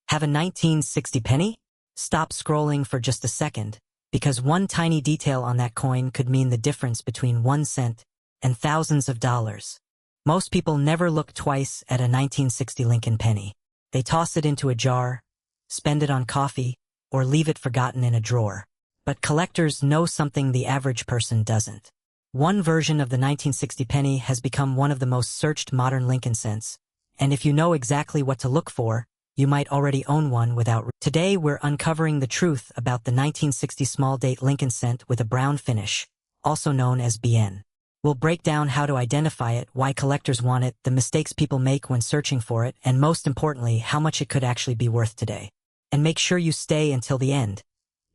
Have a 1960 penny? Stop scrolling for just a second, because one tiny detail on that coin could mean the difference between 1 cent and thousands of dollars. Most people never look twice at a 1960 Lincoln penny. They toss it into a jar, spend it on coffee, or leave it forgotten in a drawer. But collectors know something the average person doesn't. One version of the 1960 penny has become one of the most searched modern Lincoln cents, and if you know exactly what to look for, you might already own one without. Today we're uncovering the truth about the 1960 small date Lincoln cent with a brown finish, also known as BN. We'll break down how to identify it, why collectors want it, the mistakes people make when searching for it, and most importantly, how much it could actually be worth today. And make sure you stay until the end,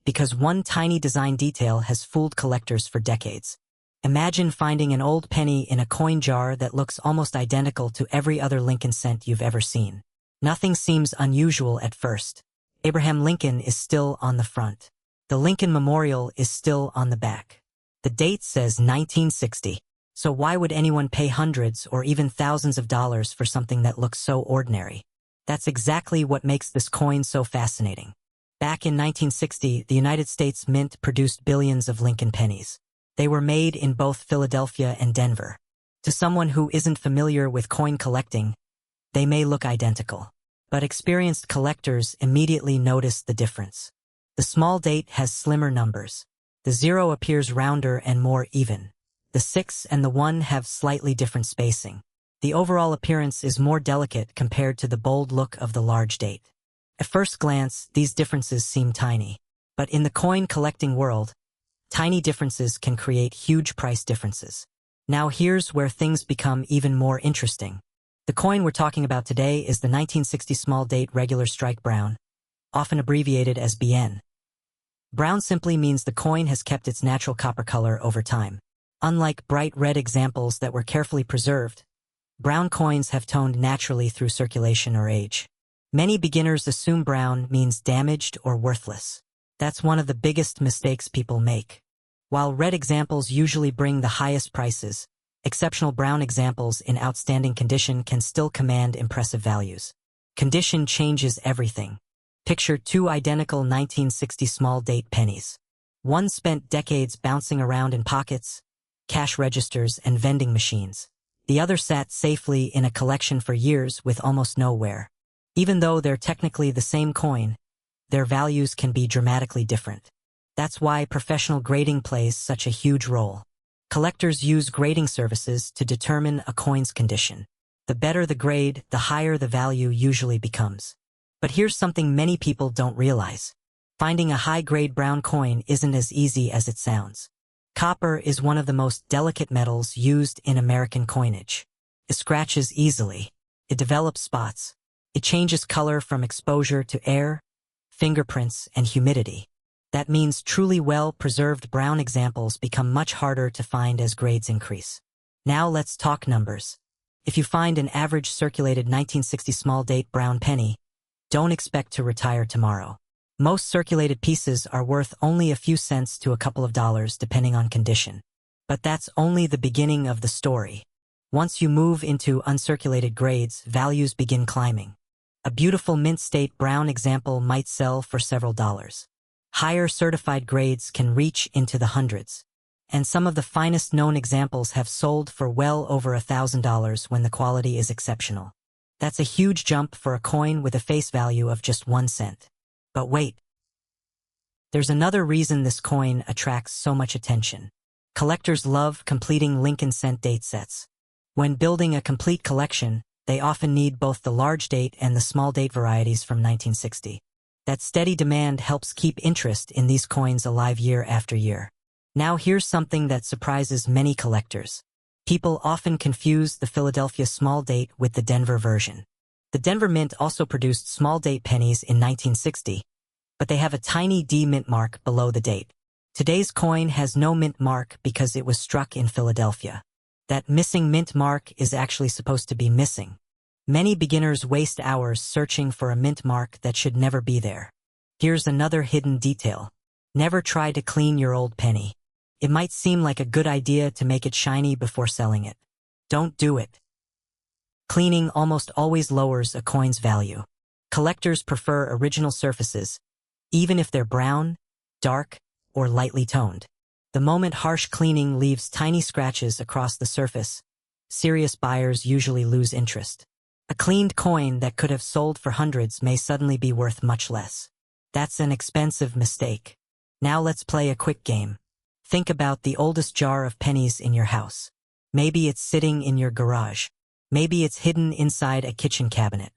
because one tiny design detail has fooled collectors for decades. Imagine finding an old penny in a coin jar that looks almost identical to every other Lincoln cent you've ever seen. Nothing seems unusual at first. Abraham Lincoln is still on the front. The Lincoln Memorial is still on the back. The date says 1960. So why would anyone pay hundreds or even thousands of dollars for something that looks so ordinary? That's exactly what makes this coin so fascinating. Back in 1960, the United States Mint produced billions of Lincoln pennies. They were made in both Philadelphia and Denver. To someone who isn't familiar with coin collecting, they may look identical. But experienced collectors immediately notice the difference. The small date has slimmer numbers. The 0 appears rounder and more even. The 6 and the 1 have slightly different spacing. The overall appearance is more delicate compared to the bold look of the large date. At first glance, these differences seem tiny. But in the coin collecting world, tiny differences can create huge price differences. Now here's where things become even more interesting. The coin we're talking about today is the 1960 small date regular strike brown, often abbreviated as BN. Brown simply means the coin has kept its natural copper color over time. Unlike bright red examples that were carefully preserved, brown coins have toned naturally through circulation or age. Many beginners assume brown means damaged or worthless. That's one of the biggest mistakes people make. While red examples usually bring the highest prices, exceptional brown examples in outstanding condition can still command impressive values. Condition changes everything. Picture two identical 1960 small date pennies. One spent decades bouncing around in pockets, cash registers, and vending machines. The other sat safely in a collection for years with almost no wear. Even though they're technically the same coin, their values can be dramatically different. That's why professional grading plays such a huge role. Collectors use grading services to determine a coin's condition. The better the grade, the higher the value usually becomes. But here's something many people don't realize. Finding a high-grade brown coin isn't as easy as it sounds. Copper is one of the most delicate metals used in American coinage. It scratches easily. It develops spots. It changes color from exposure to air, fingerprints, and humidity. That means truly well-preserved brown examples become much harder to find as grades increase. Now let's talk numbers. If you find an average circulated 1960 small date brown penny, don't expect to retire tomorrow. Most circulated pieces are worth only a few cents to a couple of dollars depending on condition. But that's only the beginning of the story. Once you move into uncirculated grades, values begin climbing. A beautiful mint state brown example might sell for several dollars. Higher certified grades can reach into the hundreds. And some of the finest known examples have sold for well over $1,000 when the quality is exceptional. That's a huge jump for a coin with a face value of just 1 cent. But wait. There's another reason this coin attracts so much attention. Collectors love completing Lincoln cent date sets. When building a complete collection, they often need both the large date and the small date varieties from 1960. That steady demand helps keep interest in these coins alive year after year. Now here's something that surprises many collectors. People often confuse the Philadelphia small date with the Denver version. The Denver Mint also produced small date pennies in 1960, but they have a tiny D mint mark below the date. Today's coin has no mint mark because it was struck in Philadelphia. That missing mint mark is actually supposed to be missing. Many beginners waste hours searching for a mint mark that should never be there. Here's another hidden detail. Never try to clean your old penny. It might seem like a good idea to make it shiny before selling it. Don't do it. Cleaning almost always lowers a coin's value. Collectors prefer original surfaces, even if they're brown, dark, or lightly toned. The moment harsh cleaning leaves tiny scratches across the surface, serious buyers usually lose interest. A cleaned coin that could have sold for hundreds may suddenly be worth much less. That's an expensive mistake. Now let's play a quick game. Think about the oldest jar of pennies in your house. Maybe it's sitting in your garage. Maybe it's hidden inside a kitchen cabinet.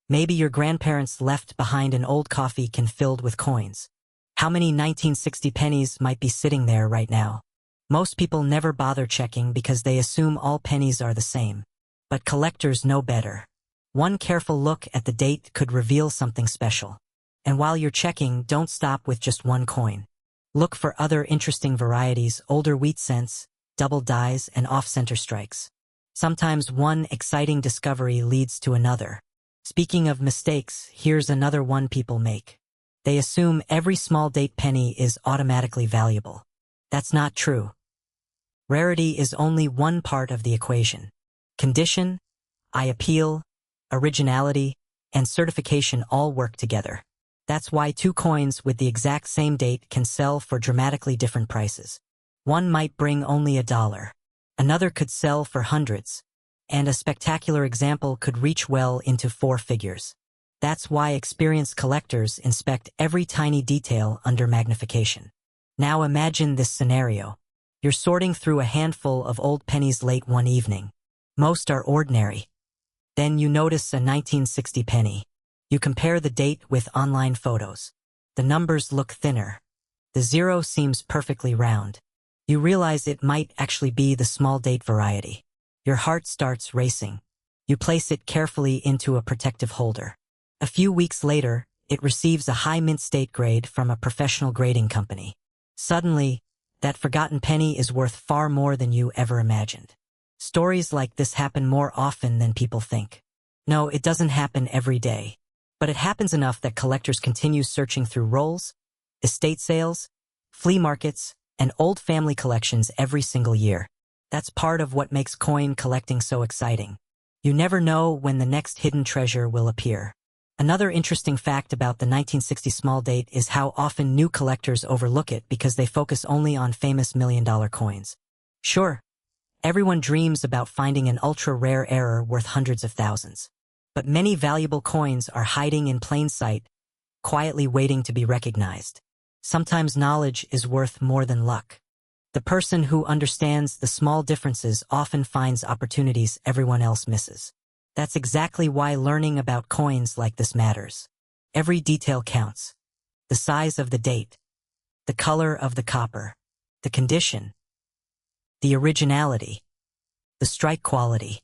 Maybe your grandparents left behind an old coffee can filled with coins. How many 1960 pennies might be sitting there right now? Most people never bother checking because they assume all pennies are the same. But collectors know better. One careful look at the date could reveal something special. And while you're checking, don't stop with just one coin. Look for other interesting varieties, older wheat cents, double dies, and off-center strikes. Sometimes one exciting discovery leads to another. Speaking of mistakes, here's another one people make. They assume every small date penny is automatically valuable. That's not true. Rarity is only one part of the equation. Condition, eye appeal, originality, and certification all work together. That's why two coins with the exact same date can sell for dramatically different prices. One might bring only $1. Another could sell for hundreds. And a spectacular example could reach well into 4 figures. That's why experienced collectors inspect every tiny detail under magnification. Now imagine this scenario. You're sorting through a handful of old pennies late one evening. Most are ordinary. Then you notice a 1960 penny. You compare the date with online photos. The numbers look thinner. The zero seems perfectly round. You realize it might actually be the small date variety. Your heart starts racing. You place it carefully into a protective holder. A few weeks later, it receives a high mint state grade from a professional grading company. Suddenly, that forgotten penny is worth far more than you ever imagined. Stories like this happen more often than people think. No, it doesn't happen every day. But it happens enough that collectors continue searching through rolls, estate sales, flea markets, and old family collections every single year. That's part of what makes coin collecting so exciting. You never know when the next hidden treasure will appear. Another interesting fact about the 1960 small date is how often new collectors overlook it because they focus only on famous million-dollar coins. Sure, everyone dreams about finding an ultra-rare error worth hundreds of thousands. But many valuable coins are hiding in plain sight, quietly waiting to be recognized. Sometimes knowledge is worth more than luck. The person who understands the small differences often finds opportunities everyone else misses. That's exactly why learning about coins like this matters. Every detail counts. The size of the date, the color of the copper, the condition, the originality, the strike quality.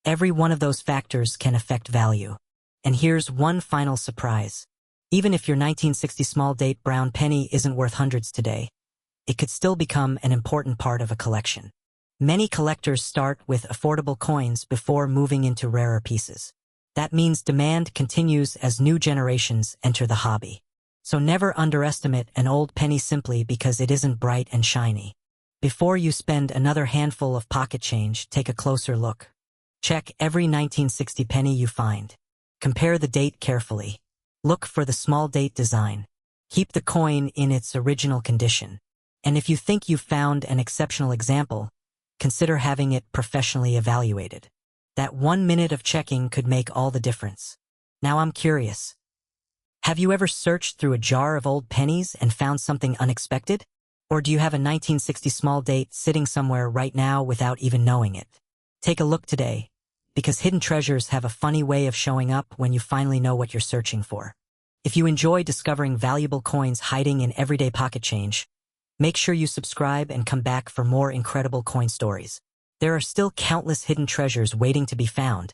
Every one of those factors can affect value. And here's one final surprise. Even if your 1960 small date brown penny isn't worth hundreds today, it could still become an important part of a collection. Many collectors start with affordable coins before moving into rarer pieces. That means demand continues as new generations enter the hobby. So never underestimate an old penny simply because it isn't bright and shiny. Before you spend another handful of pocket change, take a closer look. Check every 1960 penny you find. Compare the date carefully. Look for the small date design. Keep the coin in its original condition. And if you think you've found an exceptional example, consider having it professionally evaluated. That 1 minute of checking could make all the difference. Now I'm curious. Have you ever searched through a jar of old pennies and found something unexpected? Or do you have a 1960 small date sitting somewhere right now without even knowing it? Take a look today, because hidden treasures have a funny way of showing up when you finally know what you're searching for. If you enjoy discovering valuable coins hiding in everyday pocket change, make sure you subscribe and come back for more incredible coin stories. There are still countless hidden treasures waiting to be found,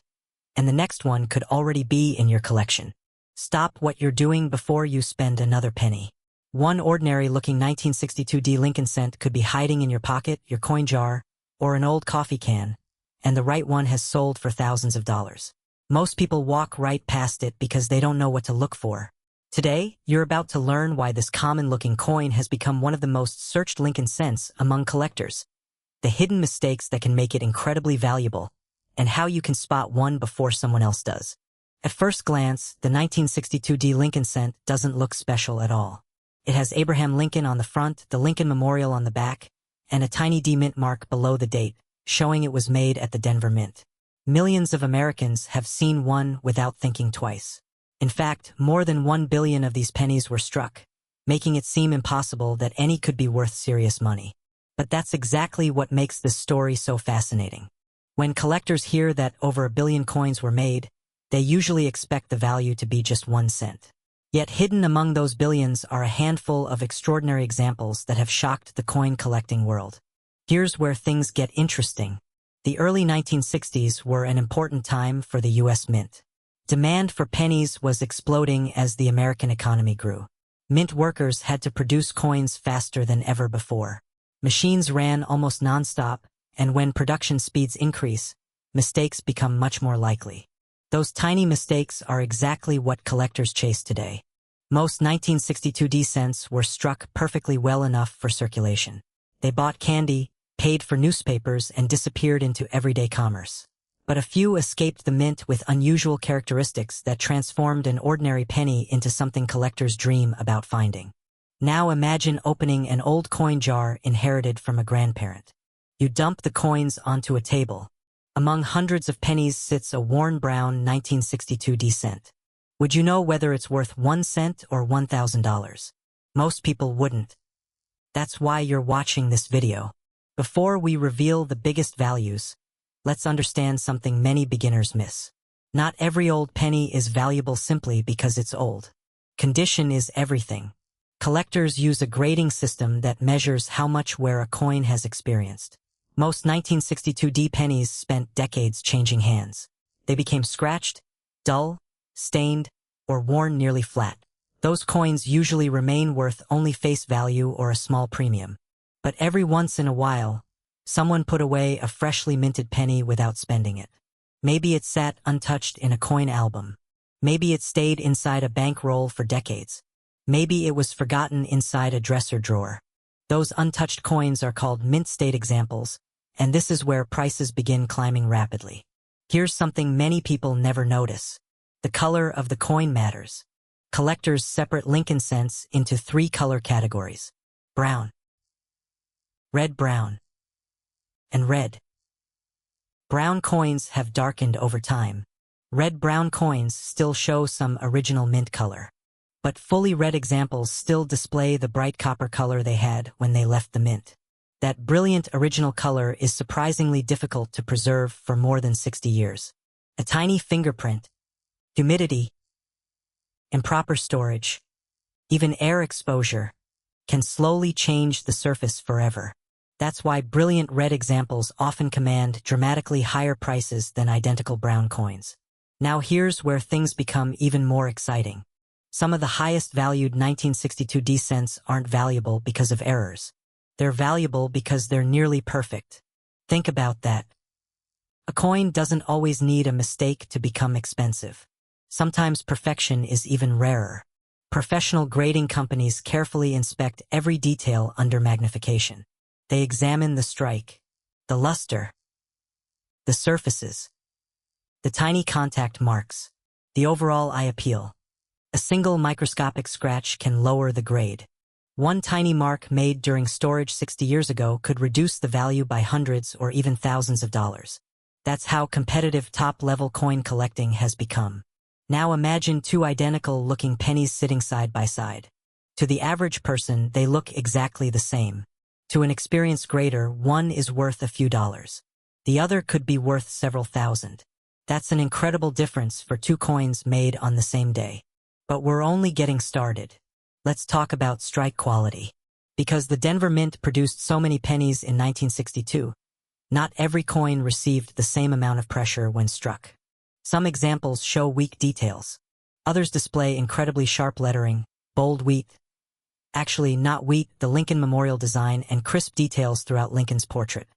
and the next one could already be in your collection. Stop what you're doing before you spend another penny. One ordinary-looking 1962 Lincoln cent could be hiding in your pocket, your coin jar, or an old coffee can, and the right one has sold for thousands of dollars. Most people walk right past it because they don't know what to look for. Today, you're about to learn why this common-looking coin has become one of the most searched Lincoln cents among collectors, the hidden mistakes that can make it incredibly valuable, and how you can spot one before someone else does. At first glance, the 1962 Lincoln cent doesn't look special at all. It has Abraham Lincoln on the front, the Lincoln Memorial on the back, and a tiny D mint mark below the date, showing it was made at the Denver Mint. Millions of Americans have seen one without thinking twice. In fact, more than 1 billion of these pennies were struck, making it seem impossible that any could be worth serious money. But that's exactly what makes this story so fascinating. When collectors hear that over 1 billion coins were made, they usually expect the value to be just 1 cent. Yet hidden among those billions are a handful of extraordinary examples that have shocked the coin collecting world. Here's where things get interesting. The early 1960s were an important time for the U.S. Mint. Demand for pennies was exploding as the American economy grew. Mint workers had to produce coins faster than ever before. Machines ran almost nonstop, and when production speeds increase, mistakes become much more likely. Those tiny mistakes are exactly what collectors chase today. Most 1962 cents were struck perfectly well enough for circulation. They bought candy, paid for newspapers, and disappeared into everyday commerce. But a few escaped the mint with unusual characteristics that transformed an ordinary penny into something collectors dream about finding. Now imagine opening an old coin jar inherited from a grandparent. You dump the coins onto a table. Among hundreds of pennies sits a worn brown 1962 cent. Would you know whether it's worth 1 cent or $1,000? Most people wouldn't. That's why you're watching this video. Before we reveal the biggest values, let's understand something many beginners miss. Not every old penny is valuable simply because it's old. Condition is everything. Collectors use a grading system that measures how much wear a coin has experienced. Most 1962 pennies spent decades changing hands. They became scratched, dull, stained, or worn nearly flat. Those coins usually remain worth only face value or a small premium. But every once in a while, someone put away a freshly minted penny without spending it. Maybe it sat untouched in a coin album. Maybe it stayed inside a bankroll for decades. Maybe it was forgotten inside a dresser drawer. Those untouched coins are called mint state examples, and this is where prices begin climbing rapidly. Here's something many people never notice. The color of the coin matters. Collectors separate Lincoln cents into 3 color categories: brown, red-brown, and red. Brown coins have darkened over time. Red-brown coins still show some original mint color. But fully red examples still display the bright copper color they had when they left the mint. That brilliant original color is surprisingly difficult to preserve for more than 60 years. A tiny fingerprint, humidity, improper storage, even air exposure, can slowly change the surface forever. That's why brilliant red examples often command dramatically higher prices than identical brown coins. Now here's where things become even more exciting. Some of the highest valued 1962 cents aren't valuable because of errors. They're valuable because they're nearly perfect. Think about that. A coin doesn't always need a mistake to become expensive. Sometimes perfection is even rarer. Professional grading companies carefully inspect every detail under magnification. They examine the strike, the luster, the surfaces, the tiny contact marks, the overall eye appeal. A single microscopic scratch can lower the grade. One tiny mark made during storage 60 years ago could reduce the value by hundreds or even thousands of dollars. That's how competitive top-level coin collecting has become. Now imagine 2 identical-looking pennies sitting side by side. To the average person, they look exactly the same. To an experienced grader, one is worth a few dollars. The other could be worth several thousand. That's an incredible difference for 2 coins made on the same day. But we're only getting started. Let's talk about strike quality. Because the Denver Mint produced so many pennies in 1962, not every coin received the same amount of pressure when struck. Some examples show weak details. Others display incredibly sharp lettering, bold wheat. Actually, not wheat, the Lincoln Memorial design, and crisp details throughout Lincoln's portrait.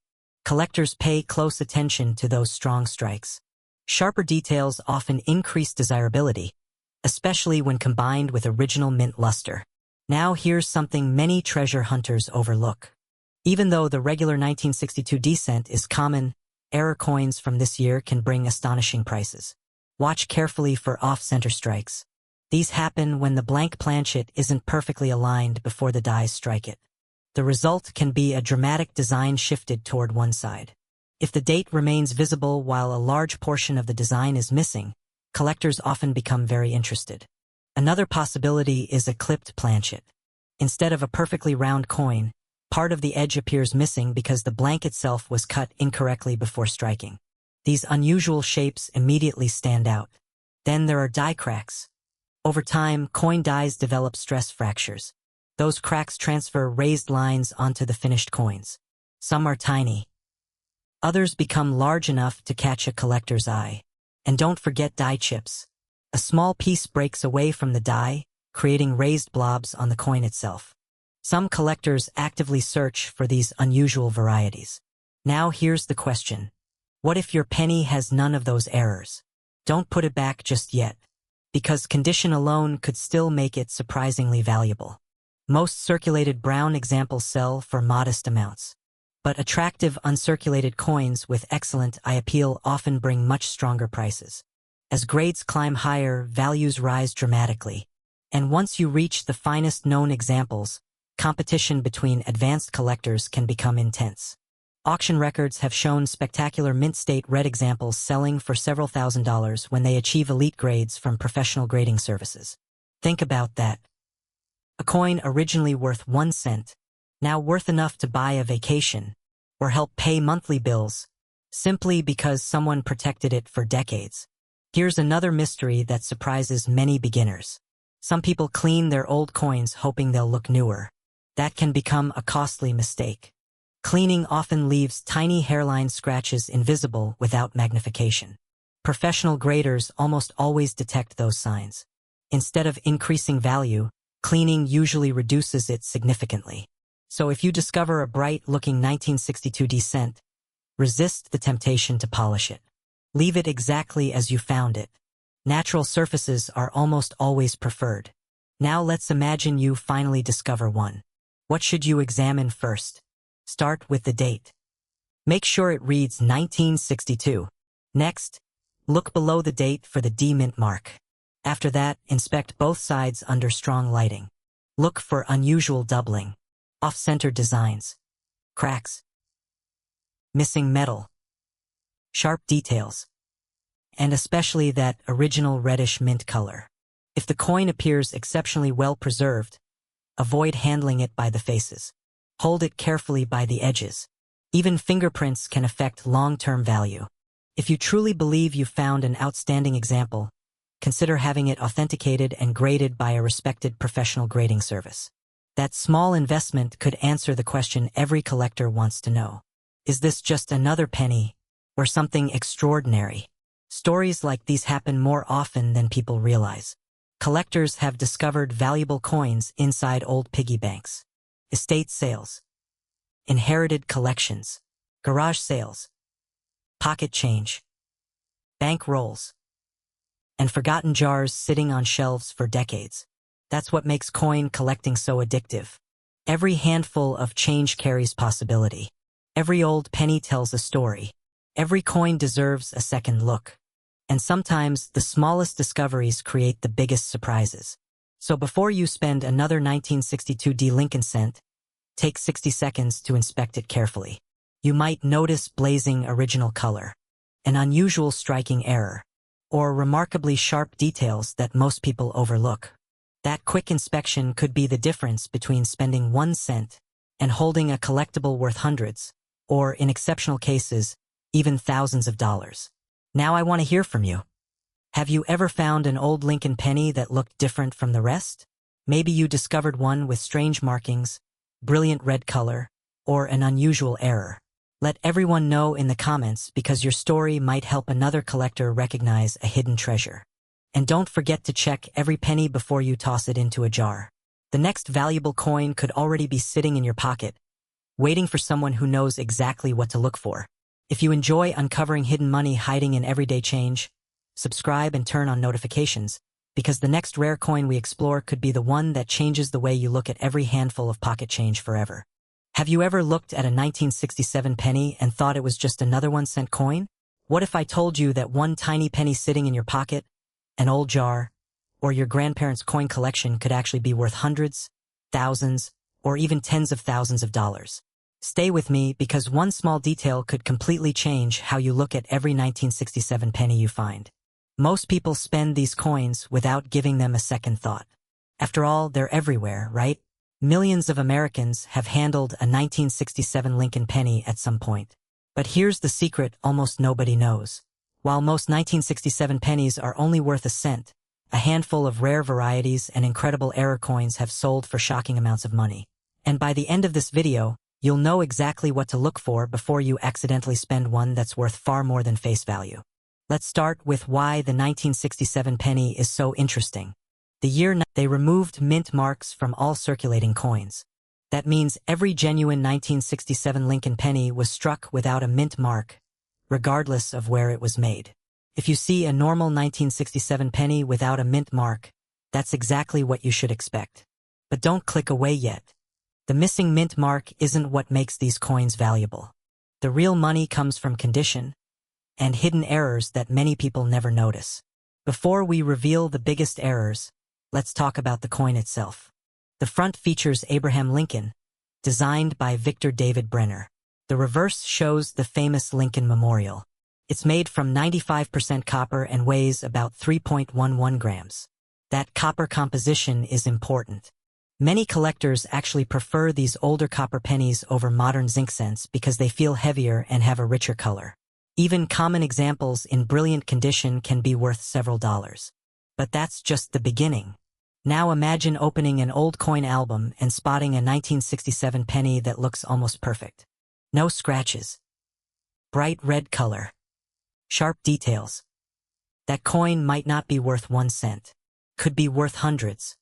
Collectors pay close attention to those strong strikes. Sharper details often increase desirability, especially when combined with original mint luster. Now here's something many treasure hunters overlook. Even though the regular 1962 cent is common, error coins from this year can bring astonishing prices. Watch carefully for off-center strikes. These happen when the blank planchet isn't perfectly aligned before the dies strike it. The result can be a dramatic design shifted toward one side. If the date remains visible while a large portion of the design is missing, collectors often become very interested. Another possibility is a clipped planchet. Instead of a perfectly round coin, part of the edge appears missing because the blank itself was cut incorrectly before striking. These unusual shapes immediately stand out. Then there are die cracks. Over time, coin dies develop stress fractures. Those cracks transfer raised lines onto the finished coins. Some are tiny. Others become large enough to catch a collector's eye. And don't forget die chips. A small piece breaks away from the die, creating raised blobs on the coin itself. Some collectors actively search for these unusual varieties. Now here's the question. What if your penny has none of those errors? Don't put it back just yet, because condition alone could still make it surprisingly valuable. Most circulated brown examples sell for modest amounts. But attractive uncirculated coins with excellent eye appeal often bring much stronger prices. As grades climb higher, values rise dramatically. And once you reach the finest known examples, competition between advanced collectors can become intense. Auction records have shown spectacular mint state red examples selling for several $1,000s when they achieve elite grades from professional grading services. Think about that. A coin originally worth 1 cent, now worth enough to buy a vacation or help pay monthly bills, simply because someone protected it for decades. Here's another mystery that surprises many beginners. Some people clean their old coins hoping they'll look newer. That can become a costly mistake. Cleaning often leaves tiny hairline scratches invisible without magnification. Professional graders almost always detect those signs. Instead of increasing value, cleaning usually reduces it significantly. So if you discover a bright-looking 1962 cent, resist the temptation to polish it. Leave it exactly as you found it. Natural surfaces are almost always preferred. Now let's imagine you finally discover one. What should you examine first? Start with the date. Make sure it reads 1962. Next, look below the date for the D mint mark. After that, inspect both sides under strong lighting. Look for unusual doubling, off-center designs, cracks, missing metal, sharp details, and especially that original reddish mint color. If the coin appears exceptionally well preserved, avoid handling it by the faces. Hold it carefully by the edges. Even fingerprints can affect long-term value. If you truly believe you found an outstanding example, consider having it authenticated and graded by a respected professional grading service. That small investment could answer the question every collector wants to know. Is this just another penny, or something extraordinary? Stories like these happen more often than people realize. Collectors have discovered valuable coins inside old piggy banks, estate sales, inherited collections, garage sales, pocket change, bank rolls, and forgotten jars sitting on shelves for decades. That's what makes coin collecting so addictive. Every handful of change carries possibility. Every old penny tells a story. Every coin deserves a second look. And sometimes the smallest discoveries create the biggest surprises. So before you spend another 1962 Lincoln cent, take 60 seconds to inspect it carefully. You might notice blazing original color, an unusual striking error, or remarkably sharp details that most people overlook. That quick inspection could be the difference between spending 1 cent and holding a collectible worth hundreds, or in exceptional cases, even thousands of dollars. Now I want to hear from you. Have you ever found an old Lincoln penny that looked different from the rest? Maybe you discovered one with strange markings, brilliant red color, or an unusual error. Let everyone know in the comments because your story might help another collector recognize a hidden treasure. And don't forget to check every penny before you toss it into a jar. The next valuable coin could already be sitting in your pocket, waiting for someone who knows exactly what to look for. If you enjoy uncovering hidden money hiding in everyday change, subscribe and turn on notifications, because the next rare coin we explore could be the one that changes the way you look at every handful of pocket change forever. Have you ever looked at a 1967 penny and thought it was just another 1 cent coin? What if I told you that one tiny penny sitting in your pocket, an old jar, or your grandparents' coin collection could actually be worth hundreds, thousands, or even tens of thousands of dollars? Stay with me because one small detail could completely change how you look at every 1967 penny you find. Most people spend these coins without giving them a second thought. After all, they're everywhere, right? Millions of Americans have handled a 1967 Lincoln penny at some point. But here's the secret almost nobody knows. While most 1967 pennies are only worth a cent, a handful of rare varieties and incredible error coins have sold for shocking amounts of money. And by the end of this video, you'll know exactly what to look for before you accidentally spend one that's worth far more than face value. Let's start with why the 1967 penny is so interesting. The year they removed mint marks from all circulating coins. That means every genuine 1967 Lincoln penny was struck without a mint mark, regardless of where it was made. If you see a normal 1967 penny without a mint mark, that's exactly what you should expect. But don't click away yet. The missing mint mark isn't what makes these coins valuable. The real money comes from condition and hidden errors that many people never notice. Before we reveal the biggest errors, let's talk about the coin itself. The front features Abraham Lincoln, designed by Victor David Brenner. The reverse shows the famous Lincoln Memorial. It's made from 95% copper and weighs about 3.11 grams. That copper composition is important. Many collectors actually prefer these older copper pennies over modern zinc cents because they feel heavier and have a richer color. Even common examples in brilliant condition can be worth several dollars. But that's just the beginning. Now imagine opening an old coin album and spotting a 1967 penny that looks almost perfect. No scratches. Bright red color. Sharp details. That coin might not be worth 1 cent. Could be worth hundreds.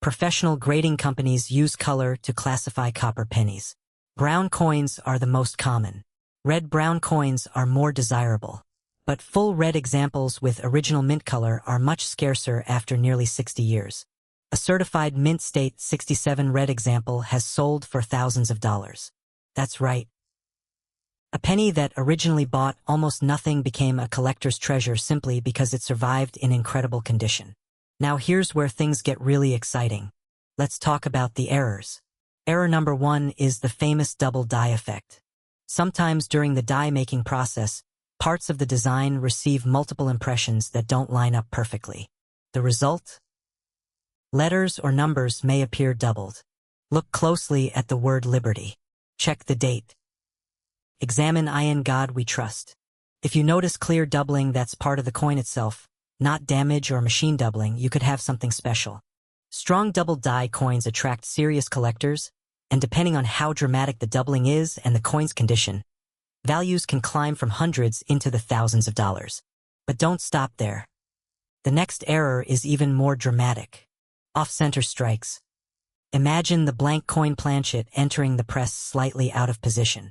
Professional grading companies use color to classify copper pennies. Brown coins are the most common. Red-brown coins are more desirable. But full red examples with original mint color are much scarcer after nearly 60 years. A certified mint state 67 red example has sold for thousands of dollars. That's right. A penny that originally bought almost nothing became a collector's treasure simply because it survived in incredible condition. Now here's where things get really exciting. Let's talk about the errors. Error number 1 is the famous double die effect. Sometimes during the die-making process, parts of the design receive multiple impressions that don't line up perfectly. The result? Letters or numbers may appear doubled. Look closely at the word liberty. Check the date. Examine "In God We Trust." If you notice clear doubling, that's part of the coin itself, not damage or machine doubling. You could have something special. Strong double die coins attract serious collectors, and depending on how dramatic the doubling is and the coin's condition, values can climb from hundreds into the thousands of dollars. But don't stop there. The next error is even more dramatic. Off-center strikes. Imagine the blank coin planchet entering the press slightly out of position.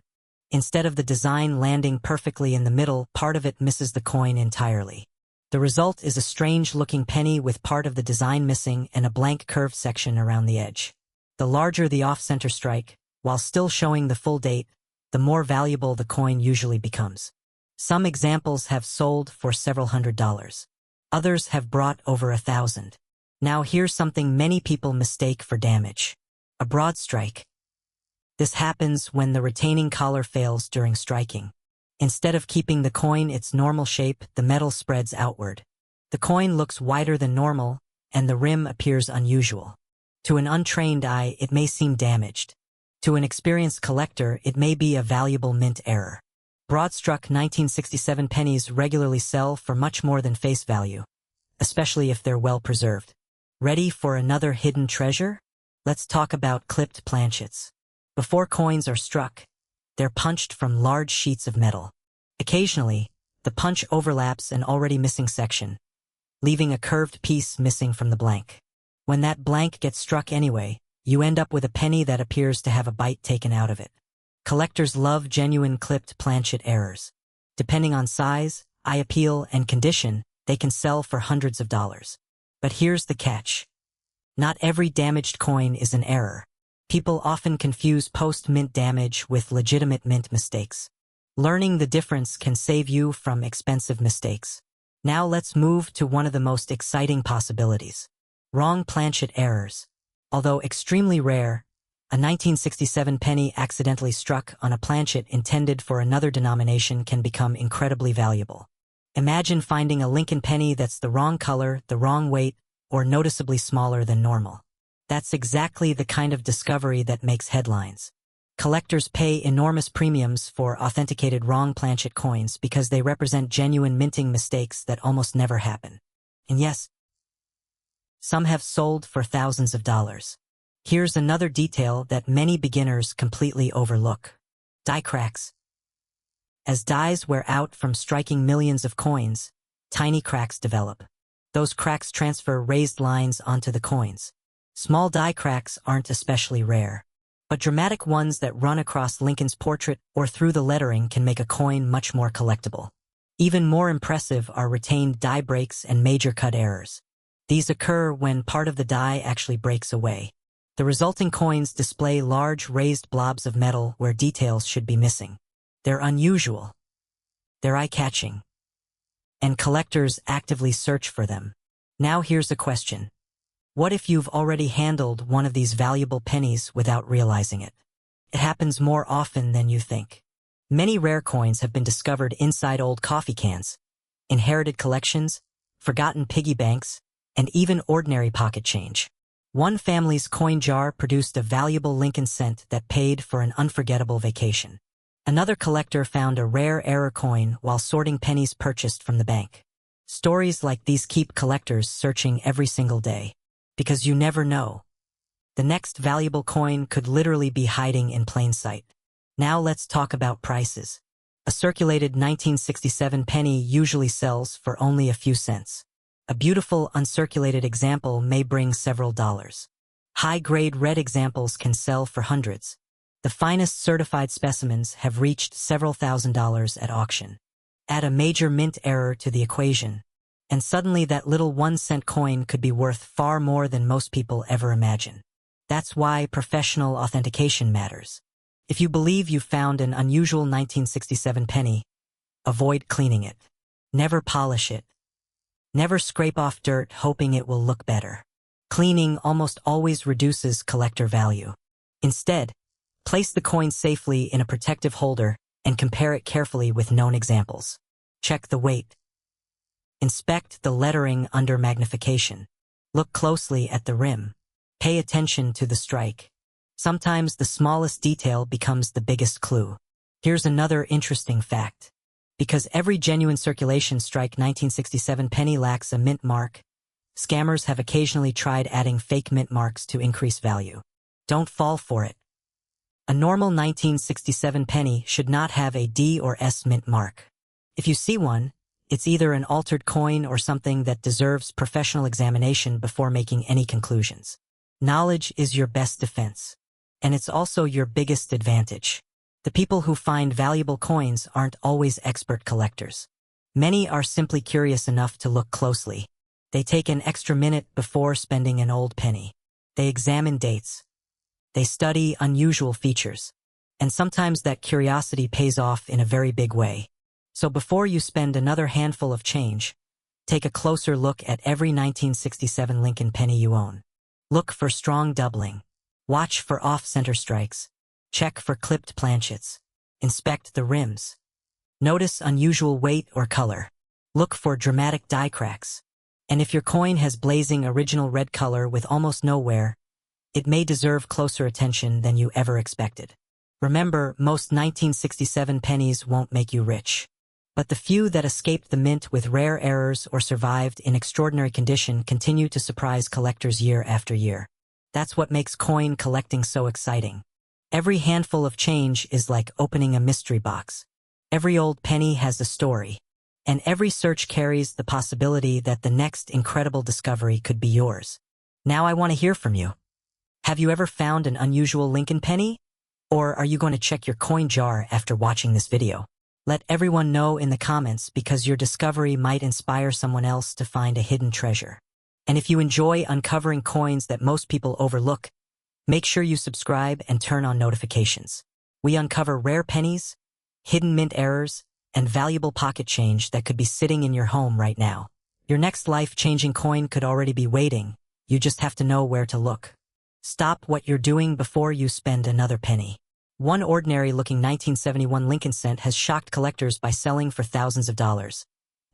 Instead of the design landing perfectly in the middle, part of it misses the coin entirely. The result is a strange-looking penny with part of the design missing and a blank curved section around the edge. The larger the off-center strike, while still showing the full date, the more valuable the coin usually becomes. Some examples have sold for several $100s. Others have brought over 1,000. Now here's something many people mistake for damage. A broad strike. This happens when the retaining collar fails during striking. Instead of keeping the coin its normal shape, the metal spreads outward. The coin looks wider than normal, and the rim appears unusual. To an untrained eye, it may seem damaged. To an experienced collector, it may be a valuable mint error. Broad-struck 1967 pennies regularly sell for much more than face value, especially if they're well preserved. Ready for another hidden treasure? Let's talk about clipped planchets. Before coins are struck, they're punched from large sheets of metal. Occasionally, the punch overlaps an already missing section, leaving a curved piece missing from the blank. When that blank gets struck anyway, you end up with a penny that appears to have a bite taken out of it. Collectors love genuine clipped planchet errors. Depending on size, eye appeal, and condition, they can sell for hundreds of dollars. But here's the catch. Not every damaged coin is an error. People often confuse post-mint damage with legitimate mint mistakes. Learning the difference can save you from expensive mistakes. Now let's move to one of the most exciting possibilities. Wrong planchet errors. Although extremely rare, a 1967 penny accidentally struck on a planchet intended for another denomination can become incredibly valuable. Imagine finding a Lincoln penny that's the wrong color, the wrong weight, or noticeably smaller than normal. That's exactly the kind of discovery that makes headlines. Collectors pay enormous premiums for authenticated wrong planchet coins because they represent genuine minting mistakes that almost never happen. And yes, some have sold for thousands of dollars. Here's another detail that many beginners completely overlook. Die cracks. As dies wear out from striking millions of coins, tiny cracks develop. Those cracks transfer raised lines onto the coins. Small die cracks aren't especially rare, but dramatic ones that run across Lincoln's portrait or through the lettering can make a coin much more collectible. Even more impressive are retained die breaks and major cut errors. These occur when part of the die actually breaks away. The resulting coins display large raised blobs of metal where details should be missing. They're unusual. They're eye-catching. And collectors actively search for them. Now here's a question. What if you've already handled one of these valuable pennies without realizing it? It happens more often than you think. Many rare coins have been discovered inside old coffee cans, inherited collections, forgotten piggy banks, and even ordinary pocket change. One family's coin jar produced a valuable Lincoln cent that paid for an unforgettable vacation. Another collector found a rare error coin while sorting pennies purchased from the bank. Stories like these keep collectors searching every single day. Because you never know. The next valuable coin could literally be hiding in plain sight. Now let's talk about prices. A circulated 1967 penny usually sells for only a few cents. A beautiful uncirculated example may bring several dollars. High-grade red examples can sell for hundreds. The finest certified specimens have reached several $1,000s at auction. Add a major mint error to the equation, and suddenly that little 1-cent coin could be worth far more than most people ever imagine. That's why professional authentication matters. If you believe you found an unusual 1967 penny, avoid cleaning it. Never polish it. Never scrape off dirt hoping it will look better. Cleaning almost always reduces collector value. Instead, place the coin safely in a protective holder and compare it carefully with known examples. Check the weight. Inspect the lettering under magnification. Look closely at the rim. Pay attention to the strike. Sometimes the smallest detail becomes the biggest clue. Here's another interesting fact. Because every genuine circulation strike 1967 penny lacks a mint mark, scammers have occasionally tried adding fake mint marks to increase value. Don't fall for it. A normal 1967 penny should not have a D or S mint mark. If you see one, it's either an altered coin or something that deserves professional examination before making any conclusions. Knowledge is your best defense. And it's also your biggest advantage. The people who find valuable coins aren't always expert collectors. Many are simply curious enough to look closely. They take an extra minute before spending an old penny. They examine dates. They study unusual features. And sometimes that curiosity pays off in a very big way. So before you spend another handful of change, take a closer look at every 1967 Lincoln penny you own. Look for strong doubling. Watch for off-center strikes. Check for clipped planchets. Inspect the rims. Notice unusual weight or color. Look for dramatic die cracks. And if your coin has blazing original red color with almost no wear, it may deserve closer attention than you ever expected. Remember, most 1967 pennies won't make you rich. But the few that escaped the mint with rare errors or survived in extraordinary condition continue to surprise collectors year after year. That's what makes coin collecting so exciting. Every handful of change is like opening a mystery box. Every old penny has a story. And every search carries the possibility that the next incredible discovery could be yours. Now I want to hear from you. Have you ever found an unusual Lincoln penny? Or are you going to check your coin jar after watching this video? Let everyone know in the comments because your discovery might inspire someone else to find a hidden treasure. And if you enjoy uncovering coins that most people overlook, make sure you subscribe and turn on notifications. We uncover rare pennies, hidden mint errors, and valuable pocket change that could be sitting in your home right now. Your next life-changing coin could already be waiting. You just have to know where to look. Stop what you're doing before you spend another penny. One ordinary-looking 1971 Lincoln cent has shocked collectors by selling for thousands of dollars.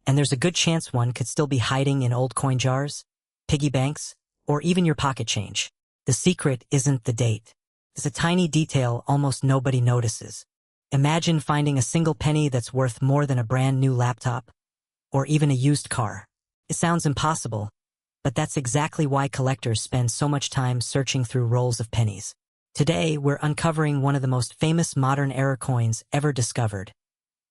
And there's a good chance one could still be hiding in old coin jars, piggy banks, or even your pocket change. The secret isn't the date. It's a tiny detail almost nobody notices. Imagine finding a single penny that's worth more than a brand new laptop, or even a used car. It sounds impossible, but that's exactly why collectors spend so much time searching through rolls of pennies. Today, we're uncovering one of the most famous modern-era coins ever discovered,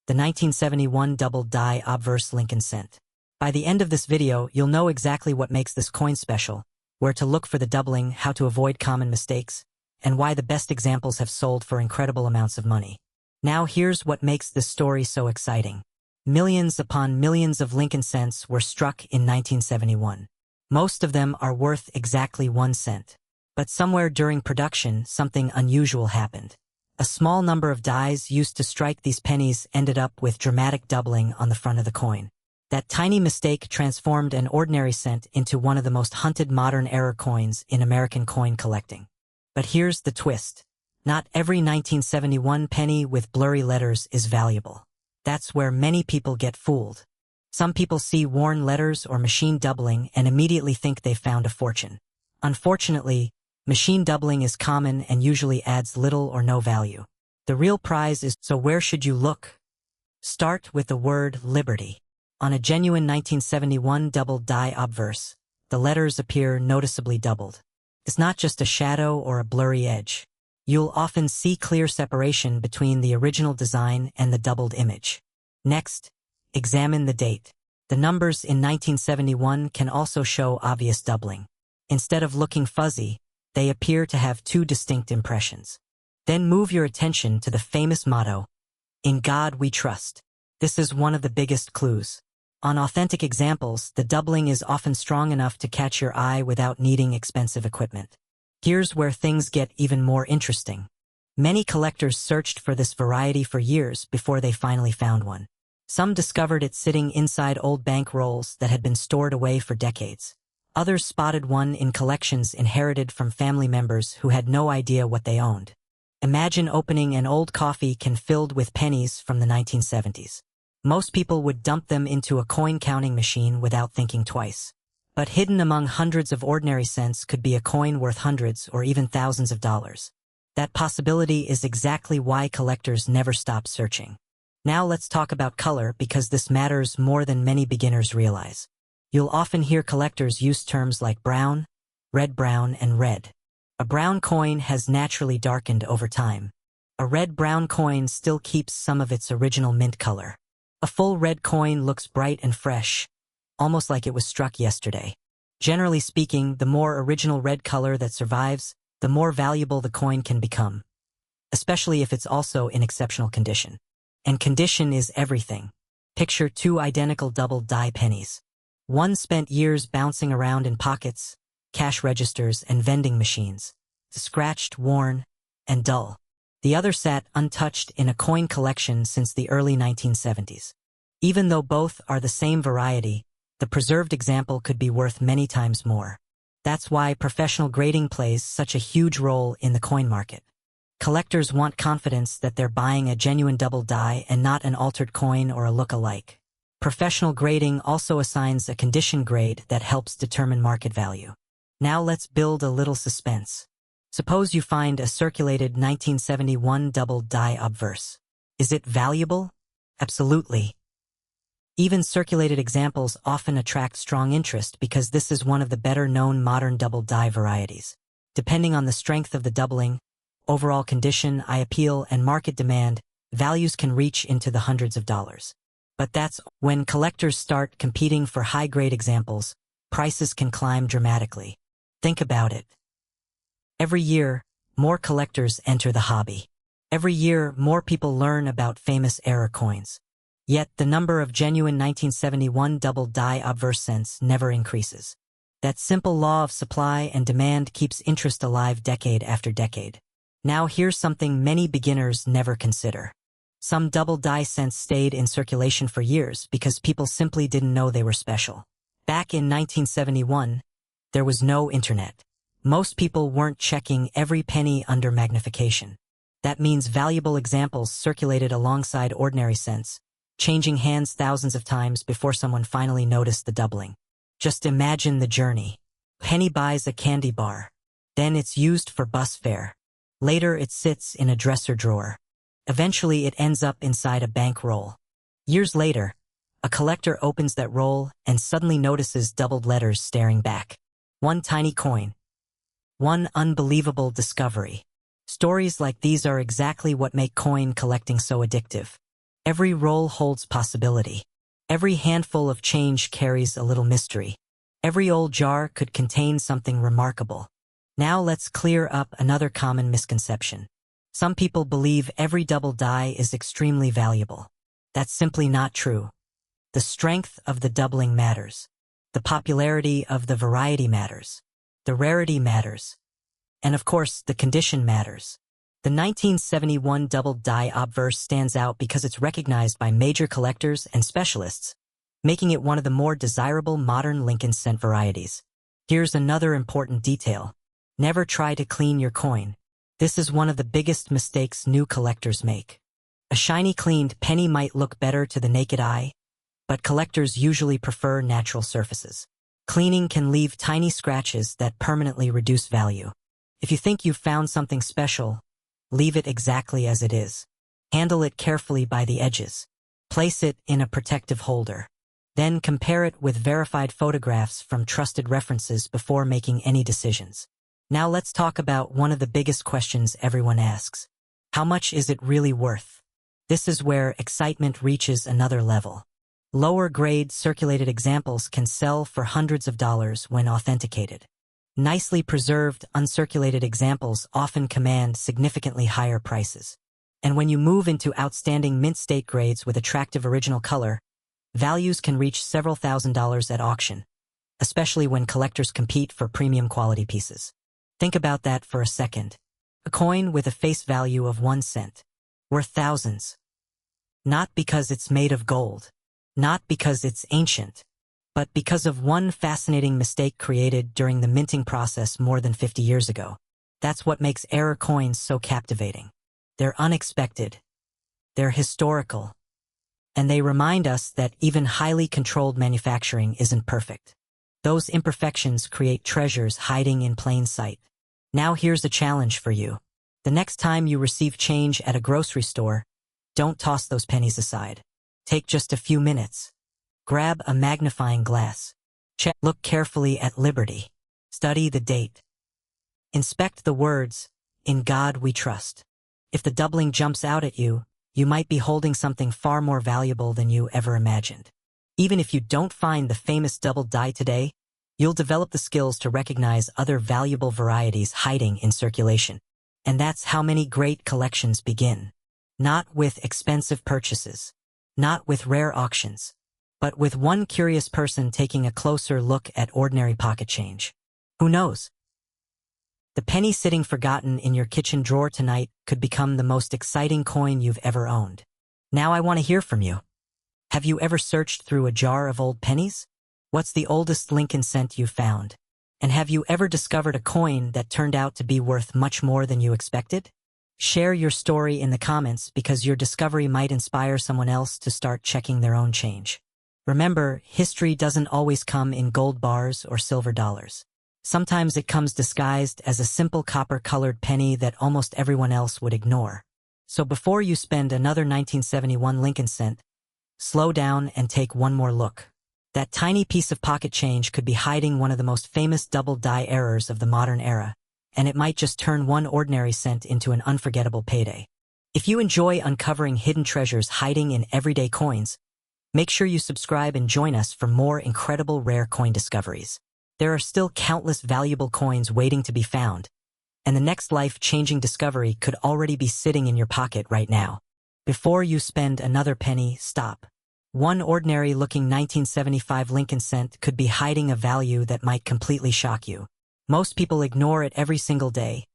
the 1971 double-die obverse Lincoln cent. By the end of this video, you'll know exactly what makes this coin special, where to look for the doubling, how to avoid common mistakes, and why the best examples have sold for incredible amounts of money. Now here's what makes this story so exciting. Millions upon millions of Lincoln cents were struck in 1971. Most of them are worth exactly 1 cent. But somewhere during production, something unusual happened. A small number of dies used to strike these pennies ended up with dramatic doubling on the front of the coin. That tiny mistake transformed an ordinary cent into one of the most hunted modern-era coins in American coin collecting. But here's the twist. Not every 1971 penny with blurry letters is valuable. That's where many people get fooled. Some people see worn letters or machine doubling and immediately think they've found a fortune. Unfortunately, machine doubling is common and usually adds little or no value. The real prize is, so where should you look? Start with the word liberty. On a genuine 1971 double-die obverse, the letters appear noticeably doubled. It's not just a shadow or a blurry edge. You'll often see clear separation between the original design and the doubled image. Next, examine the date. The numbers in 1971 can also show obvious doubling. Instead of looking fuzzy, they appear to have two distinct impressions. Then move your attention to the famous motto, "In God we trust." This is one of the biggest clues. On authentic examples, the doubling is often strong enough to catch your eye without needing expensive equipment. Here's where things get even more interesting. Many collectors searched for this variety for years before they finally found one. Some discovered it sitting inside old bank rolls that had been stored away for decades. Others spotted one in collections inherited from family members who had no idea what they owned. Imagine opening an old coffee can filled with pennies from the 1970s. Most people would dump them into a coin-counting machine without thinking twice. But hidden among hundreds of ordinary cents could be a coin worth hundreds or even thousands of dollars. That possibility is exactly why collectors never stop searching. Now let's talk about color, because this matters more than many beginners realize. You'll often hear collectors use terms like brown, and red. A brown coin has naturally darkened over time. A red-brown coin still keeps some of its original mint color. A full red coin looks bright and fresh, almost like it was struck yesterday. Generally speaking, the more original red color that survives, the more valuable the coin can become, especially if it's also in exceptional condition. And condition is everything. Picture two identical double-die pennies. One spent years bouncing around in pockets, cash registers, and vending machines, scratched, worn, and dull. The other sat untouched in a coin collection since the early 1970s. Even though both are the same variety, the preserved example could be worth many times more. That's why professional grading plays such a huge role in the coin market. Collectors want confidence that they're buying a genuine double die and not an altered coin or a look-alike. Professional grading also assigns a condition grade that helps determine market value. Now let's build a little suspense. Suppose you find a circulated 1971 double die obverse. Is it valuable? Absolutely. Even circulated examples often attract strong interest because this is one of the better-known modern double die varieties. Depending on the strength of the doubling, overall condition, eye appeal, and market demand, values can reach into the hundreds of dollars. But that's when collectors start competing for high-grade examples, prices can climb dramatically. Think about it. Every year, more collectors enter the hobby. Every year, more people learn about famous era coins. Yet, the number of genuine 1971 double die obverse cents never increases. That simple law of supply and demand keeps interest alive decade after decade. Now here's something many beginners never consider. Some double die cents stayed in circulation for years because people simply didn't know they were special. Back in 1971, there was no internet. Most people weren't checking every penny under magnification. That means valuable examples circulated alongside ordinary cents, changing hands thousands of times before someone finally noticed the doubling. Just imagine the journey. Penny buys a candy bar. Then it's used for bus fare. Later it sits in a dresser drawer. Eventually it ends up inside a bank roll. Years later, a collector opens that roll and suddenly notices doubled letters staring back. One tiny coin. One unbelievable discovery. Stories like these are exactly what make coin collecting so addictive. Every roll holds possibility. Every handful of change carries a little mystery. Every old jar could contain something remarkable. Now let's clear up another common misconception. Some people believe every double die is extremely valuable. That's simply not true. The strength of the doubling matters. The popularity of the variety matters. The rarity matters. And of course, the condition matters. The 1971 doubled die obverse stands out because it's recognized by major collectors and specialists, making it one of the more desirable modern Lincoln cent varieties. Here's another important detail. Never try to clean your coin. This is one of the biggest mistakes new collectors make. A shiny cleaned penny might look better to the naked eye, but collectors usually prefer natural surfaces. Cleaning can leave tiny scratches that permanently reduce value. If you think you've found something special, leave it exactly as it is. Handle it carefully by the edges. Place it in a protective holder. Then compare it with verified photographs from trusted references before making any decisions. Now let's talk about one of the biggest questions everyone asks. How much is it really worth? This is where excitement reaches another level. Lower-grade circulated examples can sell for hundreds of dollars when authenticated. Nicely preserved, uncirculated examples often command significantly higher prices. And when you move into outstanding mint state grades with attractive original color, values can reach several $1,000s at auction, especially when collectors compete for premium quality pieces. Think about that for a second. A coin with a face value of 1 cent, worth thousands. Not because it's made of gold, not because it's ancient, but because of one fascinating mistake created during the minting process more than 50 years ago. That's what makes error coins so captivating. They're unexpected. They're historical. And they remind us that even highly controlled manufacturing isn't perfect. Those imperfections create treasures hiding in plain sight. Now here's a challenge for you. The next time you receive change at a grocery store, don't toss those pennies aside. Take just a few minutes. Grab a magnifying glass. Look carefully at Liberty. Study the date. Inspect the words, "In God we trust." If the doubling jumps out at you, you might be holding something far more valuable than you ever imagined. Even if you don't find the famous double die today, you'll develop the skills to recognize other valuable varieties hiding in circulation. And that's how many great collections begin. Not with expensive purchases, not with rare auctions, but with one curious person taking a closer look at ordinary pocket change. Who knows? The penny sitting forgotten in your kitchen drawer tonight could become the most exciting coin you've ever owned. Now I want to hear from you. Have you ever searched through a jar of old pennies? What's the oldest Lincoln cent you've found? And have you ever discovered a coin that turned out to be worth much more than you expected? Share your story in the comments because your discovery might inspire someone else to start checking their own change. Remember, history doesn't always come in gold bars or silver dollars. Sometimes it comes disguised as a simple copper-colored penny that almost everyone else would ignore. So before you spend another 1971 Lincoln cent, slow down and take one more look. That tiny piece of pocket change could be hiding one of the most famous double die errors of the modern era, and it might just turn one ordinary cent into an unforgettable payday. If you enjoy uncovering hidden treasures hiding in everyday coins, make sure you subscribe and join us for more incredible rare coin discoveries. There are still countless valuable coins waiting to be found, and the next life-changing discovery could already be sitting in your pocket right now. Before you spend another penny, stop. One ordinary-looking 1975 Lincoln cent could be hiding a value that might completely shock you. Most people ignore it every single day,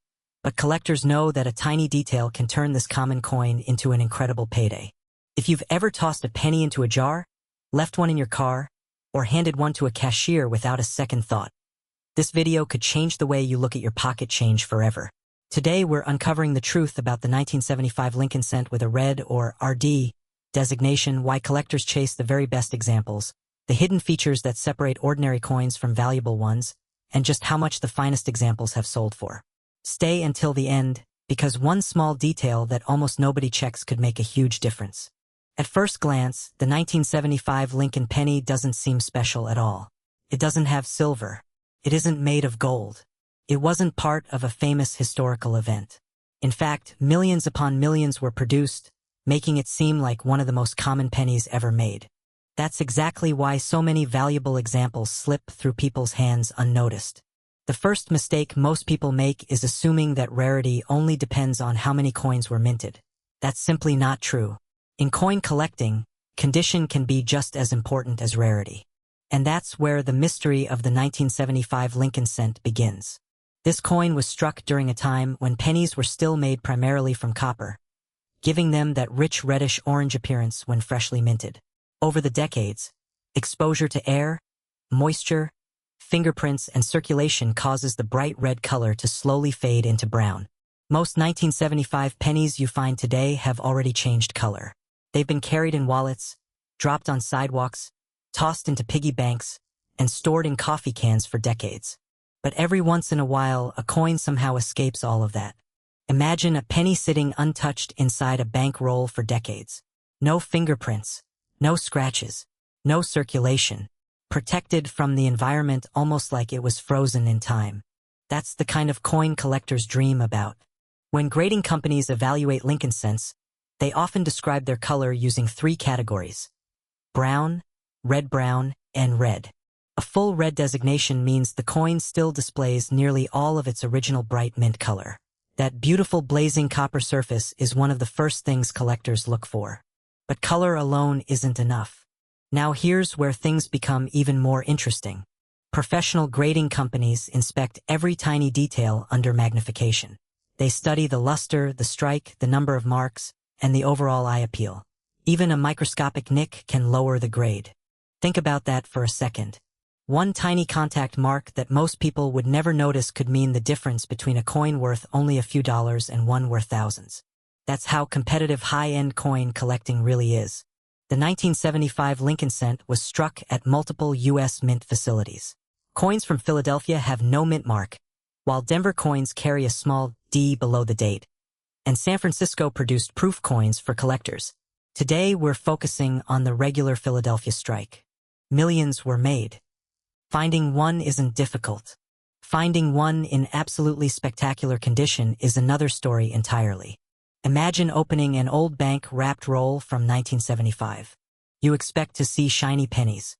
But collectors know that a tiny detail can turn this common coin into an incredible payday. If you've ever tossed a penny into a jar, left one in your car, or handed one to a cashier without a second thought, this video could change the way you look at your pocket change forever. Today we're uncovering the truth about the 1975 Lincoln cent with a red or RD designation, why collectors chase the very best examples, the hidden features that separate ordinary coins from valuable ones, and just how much the finest examples have sold for. Stay until the end, because one small detail that almost nobody checks could make a huge difference. At first glance, the 1975 Lincoln penny doesn't seem special at all. It doesn't have silver. It isn't made of gold. It wasn't part of a famous historical event. In fact, millions upon millions were produced, making it seem like one of the most common pennies ever made. That's exactly why so many valuable examples slip through people's hands unnoticed. The first mistake most people make is assuming that rarity only depends on how many coins were minted. That's simply not true. In coin collecting, condition can be just as important as rarity. And that's where the mystery of the 1975 Lincoln cent begins. This coin was struck during a time when pennies were still made primarily from copper, giving them that rich reddish-orange appearance when freshly minted. Over the decades, exposure to air, moisture, fingerprints, and circulation causes the bright red color to slowly fade into brown. Most 1975 pennies you find today have already changed color. They've been carried in wallets, dropped on sidewalks, tossed into piggy banks, and stored in coffee cans for decades. But every once in a while, a coin somehow escapes all of that. Imagine a penny sitting untouched inside a bank roll for decades. No fingerprints, no scratches, no circulation, protected from the environment almost like it was frozen in time. That's the kind of coin collectors dream about. When grading companies evaluate Lincoln cents, they often describe their color using three categories: brown, red-brown, and red. A full red designation means the coin still displays nearly all of its original bright mint color. That beautiful blazing copper surface is one of the first things collectors look for. But color alone isn't enough. Now here's where things become even more interesting. Professional grading companies inspect every tiny detail under magnification. They study the luster, the strike, the number of marks, and the overall eye appeal. Even a microscopic nick can lower the grade. Think about that for a second. One tiny contact mark that most people would never notice could mean the difference between a coin worth only a few dollars and one worth thousands. That's how competitive high-end coin collecting really is. The 1975 Lincoln cent was struck at multiple U.S. mint facilities. Coins from Philadelphia have no mint mark, while Denver coins carry a small D below the date. And San Francisco produced proof coins for collectors. Today we're focusing on the regular Philadelphia strike. Millions were made. Finding one isn't difficult. Finding one in absolutely spectacular condition is another story entirely. Imagine opening an old bank-wrapped roll from 1975. You expect to see shiny pennies.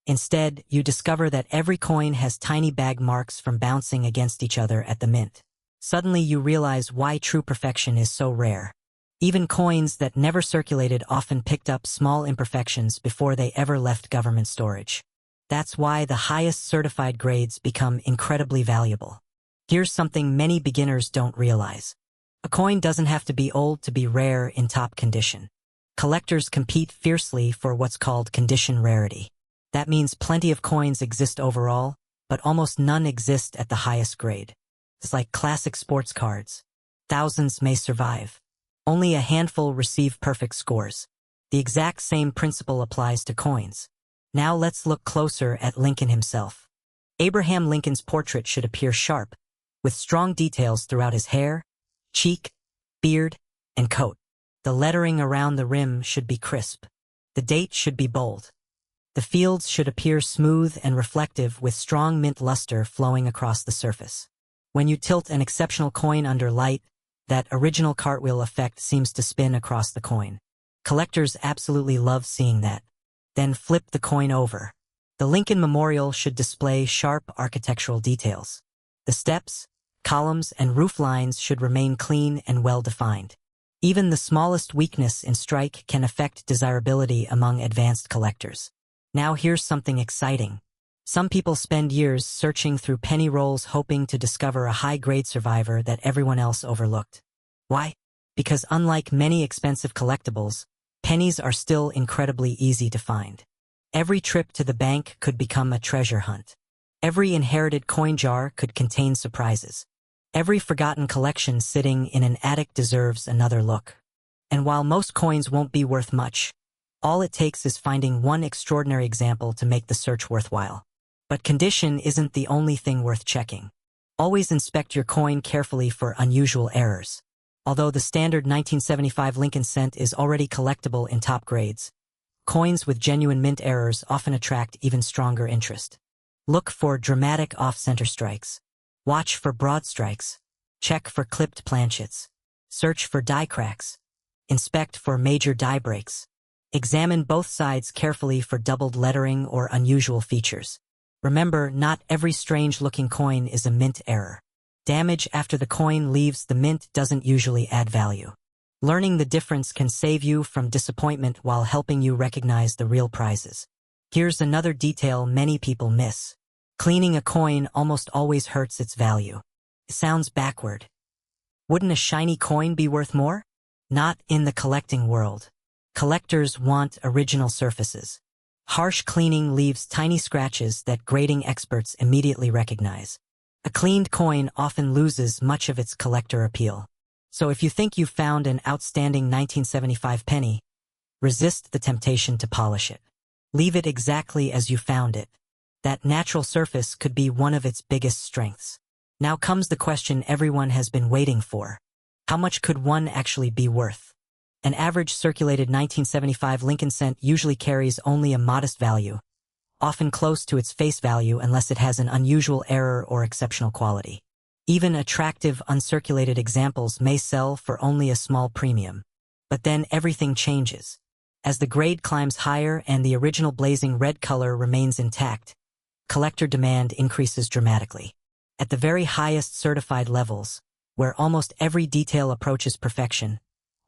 Instead, you discover that every coin has tiny bag marks from bouncing against each other at the mint. Suddenly you realize why true perfection is so rare. Even coins that never circulated often picked up small imperfections before they ever left government storage. That's why the highest certified grades become incredibly valuable. Here's something many beginners don't realize. A coin doesn't have to be old to be rare in top condition. Collectors compete fiercely for what's called condition rarity. That means plenty of coins exist overall, but almost none exist at the highest grade. It's like classic sports cards. Thousands may survive. Only a handful receive perfect scores. The exact same principle applies to coins. Now let's look closer at Lincoln himself. Abraham Lincoln's portrait should appear sharp, with strong details throughout his hair, cheek, beard, and coat. The lettering around the rim should be crisp. The date should be bold. The fields should appear smooth and reflective with strong mint luster flowing across the surface. When you tilt an exceptional coin under light, that original cartwheel effect seems to spin across the coin. Collectors absolutely love seeing that. Then flip the coin over. The Lincoln Memorial should display sharp architectural details. The steps, columns, and roof lines should remain clean and well-defined. Even the smallest weakness in strike can affect desirability among advanced collectors. Now here's something exciting. Some people spend years searching through penny rolls hoping to discover a high-grade survivor that everyone else overlooked. Why? Because unlike many expensive collectibles, pennies are still incredibly easy to find. Every trip to the bank could become a treasure hunt. Every inherited coin jar could contain surprises. Every forgotten collection sitting in an attic deserves another look. And while most coins won't be worth much, all it takes is finding one extraordinary example to make the search worthwhile. But condition isn't the only thing worth checking. Always inspect your coin carefully for unusual errors. Although the standard 1975 Lincoln cent is already collectible in top grades, coins with genuine mint errors often attract even stronger interest. Look for dramatic off-center strikes. Watch for broad strikes. Check for clipped planchets. Search for die cracks. Inspect for major die breaks. Examine both sides carefully for doubled lettering or unusual features. Remember, not every strange-looking coin is a mint error. Damage after the coin leaves the mint doesn't usually add value. Learning the difference can save you from disappointment while helping you recognize the real prizes. Here's another detail many people miss. Cleaning a coin almost always hurts its value. It sounds backward. Wouldn't a shiny coin be worth more? Not in the collecting world. Collectors want original surfaces. Harsh cleaning leaves tiny scratches that grading experts immediately recognize. A cleaned coin often loses much of its collector appeal. So if you think you've found an outstanding 1975 penny, resist the temptation to polish it. Leave it exactly as you found it. That natural surface could be one of its biggest strengths. Now comes the question everyone has been waiting for. How much could one actually be worth? An average circulated 1975 Lincoln cent usually carries only a modest value, often close to its face value unless it has an unusual error or exceptional quality. Even attractive uncirculated examples may sell for only a small premium. But then everything changes. As the grade climbs higher and the original blazing red color remains intact, collector demand increases dramatically. At the very highest certified levels, where almost every detail approaches perfection,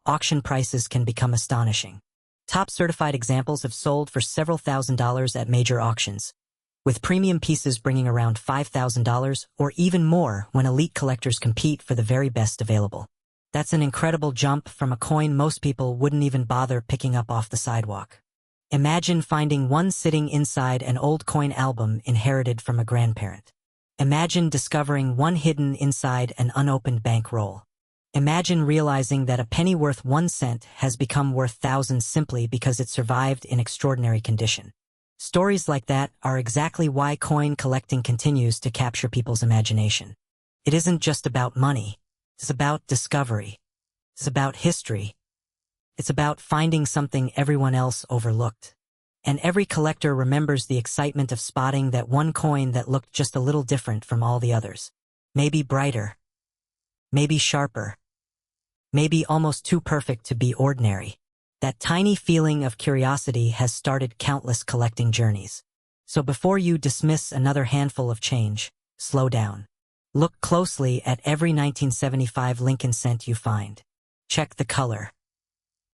auction prices can become astonishing. Top certified examples have sold for several $1,000s at major auctions, with premium pieces bringing around $5,000 or even more when elite collectors compete for the very best available. That's an incredible jump from a coin most people wouldn't even bother picking up off the sidewalk. Imagine finding one sitting inside an old coin album inherited from a grandparent. Imagine discovering one hidden inside an unopened bankroll. Imagine realizing that a penny worth 1 cent has become worth thousands simply because it survived in extraordinary condition. Stories like that are exactly why coin collecting continues to capture people's imagination. It isn't just about money. It's about discovery. It's about history. It's about finding something everyone else overlooked. And every collector remembers the excitement of spotting that one coin that looked just a little different from all the others. Maybe brighter. Maybe sharper. Maybe almost too perfect to be ordinary. That tiny feeling of curiosity has started countless collecting journeys. So before you dismiss another handful of change, slow down. Look closely at every 1975 Lincoln cent you find. Check the color.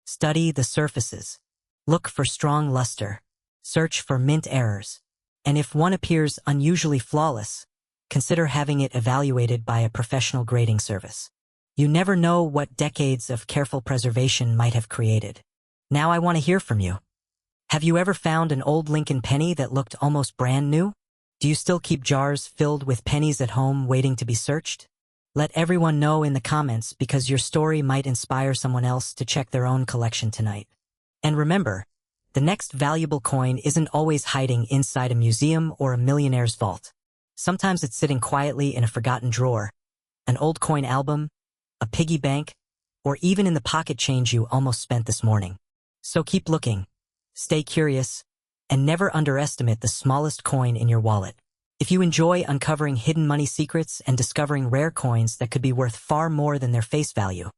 Study the surfaces. Look for strong luster. Search for mint errors. And if one appears unusually flawless, consider having it evaluated by a professional grading service. You never know what decades of careful preservation might have created. Now I want to hear from you. Have you ever found an old Lincoln penny that looked almost brand new? Do you still keep jars filled with pennies at home waiting to be searched? Let everyone know in the comments because your story might inspire someone else to check their own collection tonight. And remember, the next valuable coin isn't always hiding inside a museum or a millionaire's vault. Sometimes it's sitting quietly in a forgotten drawer, an old coin album, a piggy bank, or even in the pocket change you almost spent this morning. So keep looking, stay curious, and never underestimate the smallest coin in your wallet. If you enjoy uncovering hidden money secrets and discovering rare coins that could be worth far more than their face value,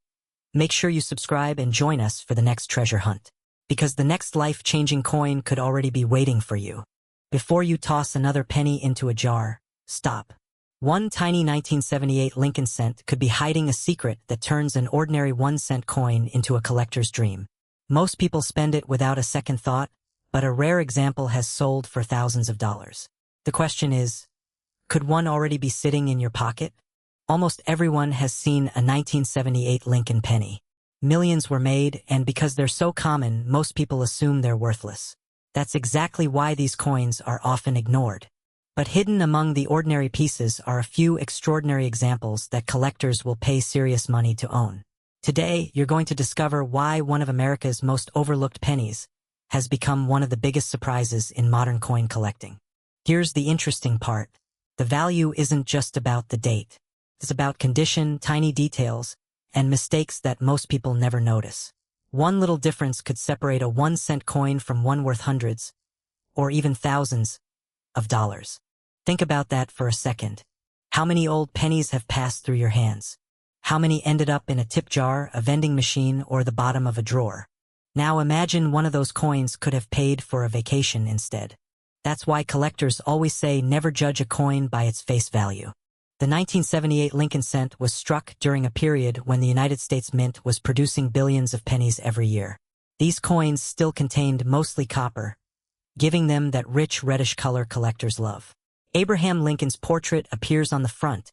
make sure you subscribe and join us for the next treasure hunt, because the next life-changing coin could already be waiting for you. Before you toss another penny into a jar, stop. One tiny 1978 Lincoln cent could be hiding a secret that turns an ordinary 1-cent coin into a collector's dream. Most people spend it without a second thought, but a rare example has sold for thousands of dollars. The question is, could one already be sitting in your pocket? Almost everyone has seen a 1978 Lincoln penny. Millions were made, and because they're so common, most people assume they're worthless. That's exactly why these coins are often ignored. But hidden among the ordinary pieces are a few extraordinary examples that collectors will pay serious money to own. Today, you're going to discover why one of America's most overlooked pennies has become one of the biggest surprises in modern coin collecting. Here's the interesting part. The value isn't just about the date. It's about condition, tiny details, and mistakes that most people never notice. One little difference could separate a 1-cent coin from one worth hundreds, or even thousands, of dollars. Think about that for a second. How many old pennies have passed through your hands? How many ended up in a tip jar, a vending machine, or the bottom of a drawer? Now imagine one of those coins could have paid for a vacation instead. That's why collectors always say never judge a coin by its face value. The 1978 Lincoln cent was struck during a period when the United States Mint was producing billions of pennies every year. These coins still contained mostly copper, giving them that rich reddish color collectors love. Abraham Lincoln's portrait appears on the front,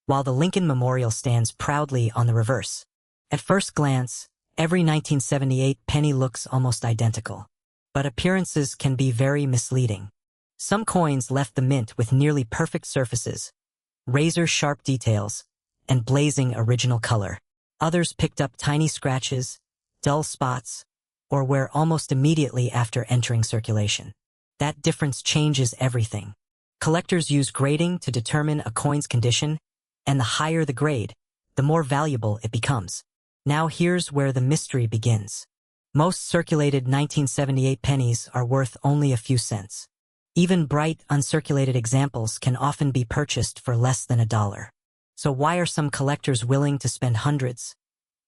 while the Lincoln Memorial stands proudly on the reverse. At first glance, every 1978 penny looks almost identical. But appearances can be very misleading. Some coins left the mint with nearly perfect surfaces, razor-sharp details, and blazing original color. Others picked up tiny scratches, dull spots, or wear almost immediately after entering circulation. That difference changes everything. Collectors use grading to determine a coin's condition, and the higher the grade, the more valuable it becomes. Now here's where the mystery begins. Most circulated 1978 pennies are worth only a few cents. Even bright, uncirculated examples can often be purchased for less than $1. So why are some collectors willing to spend hundreds,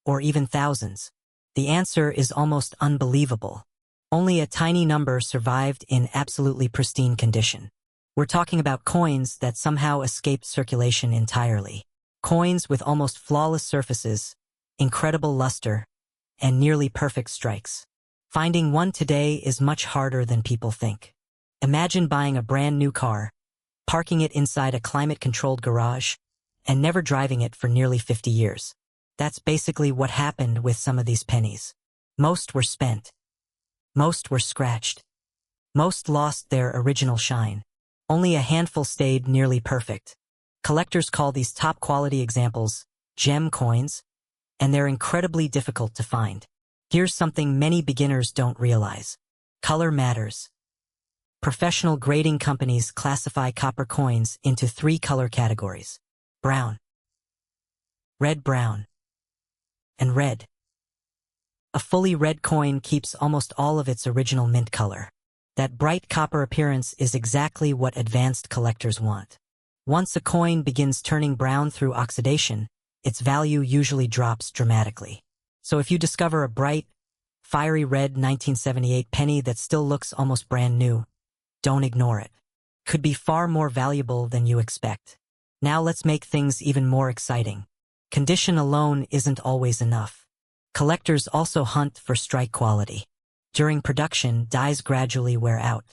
or even thousands? The answer is almost unbelievable. Only a tiny number survived in absolutely pristine condition. We're talking about coins that somehow escaped circulation entirely. Coins with almost flawless surfaces, incredible luster, and nearly perfect strikes. Finding one today is much harder than people think. Imagine buying a brand new car, parking it inside a climate-controlled garage, and never driving it for nearly 50 years. That's basically what happened with some of these pennies. Most were spent. Most were scratched. Most lost their original shine. Only a handful stayed nearly perfect. Collectors call these top-quality examples gem coins, and they're incredibly difficult to find. Here's something many beginners don't realize. Color matters. Professional grading companies classify copper coins into 3 color categories: brown, red-brown, and red. A fully red coin keeps almost all of its original mint color. That bright copper appearance is exactly what advanced collectors want. Once a coin begins turning brown through oxidation, its value usually drops dramatically. So if you discover a bright, fiery red 1978 penny that still looks almost brand new, don't ignore it. Could be far more valuable than you expect. Now let's make things even more exciting. Condition alone isn't always enough. Collectors also hunt for strike quality. During production, dies gradually wear out.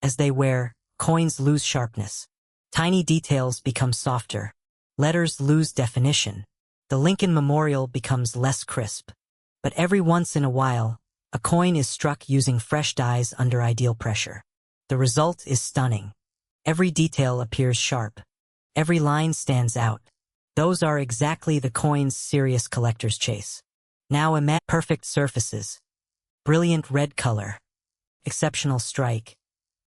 As they wear, coins lose sharpness. Tiny details become softer. Letters lose definition. The Lincoln Memorial becomes less crisp. But every once in a while, a coin is struck using fresh dies under ideal pressure. The result is stunning. Every detail appears sharp. Every line stands out. Those are exactly the coins serious collectors chase. Now imagine perfect surfaces, brilliant red color, exceptional strike,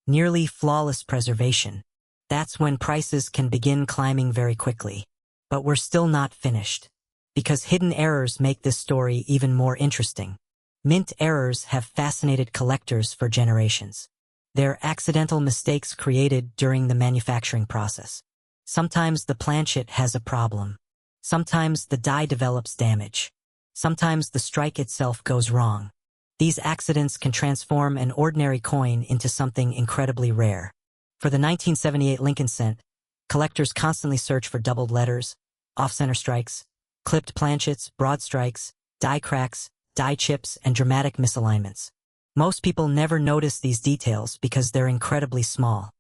nearly flawless preservation. That's when prices can begin climbing very quickly. But we're still not finished. Because hidden errors make this story even more interesting. Mint errors have fascinated collectors for generations. They're accidental mistakes created during the manufacturing process. Sometimes the planchet has a problem. Sometimes the die develops damage. Sometimes the strike itself goes wrong. These accidents can transform an ordinary coin into something incredibly rare. For the 1978 Lincoln cent, collectors constantly search for doubled letters, off-center strikes, clipped planchets, broad strikes, die cracks, die chips, and dramatic misalignments. Most people never notice these details because they're incredibly small.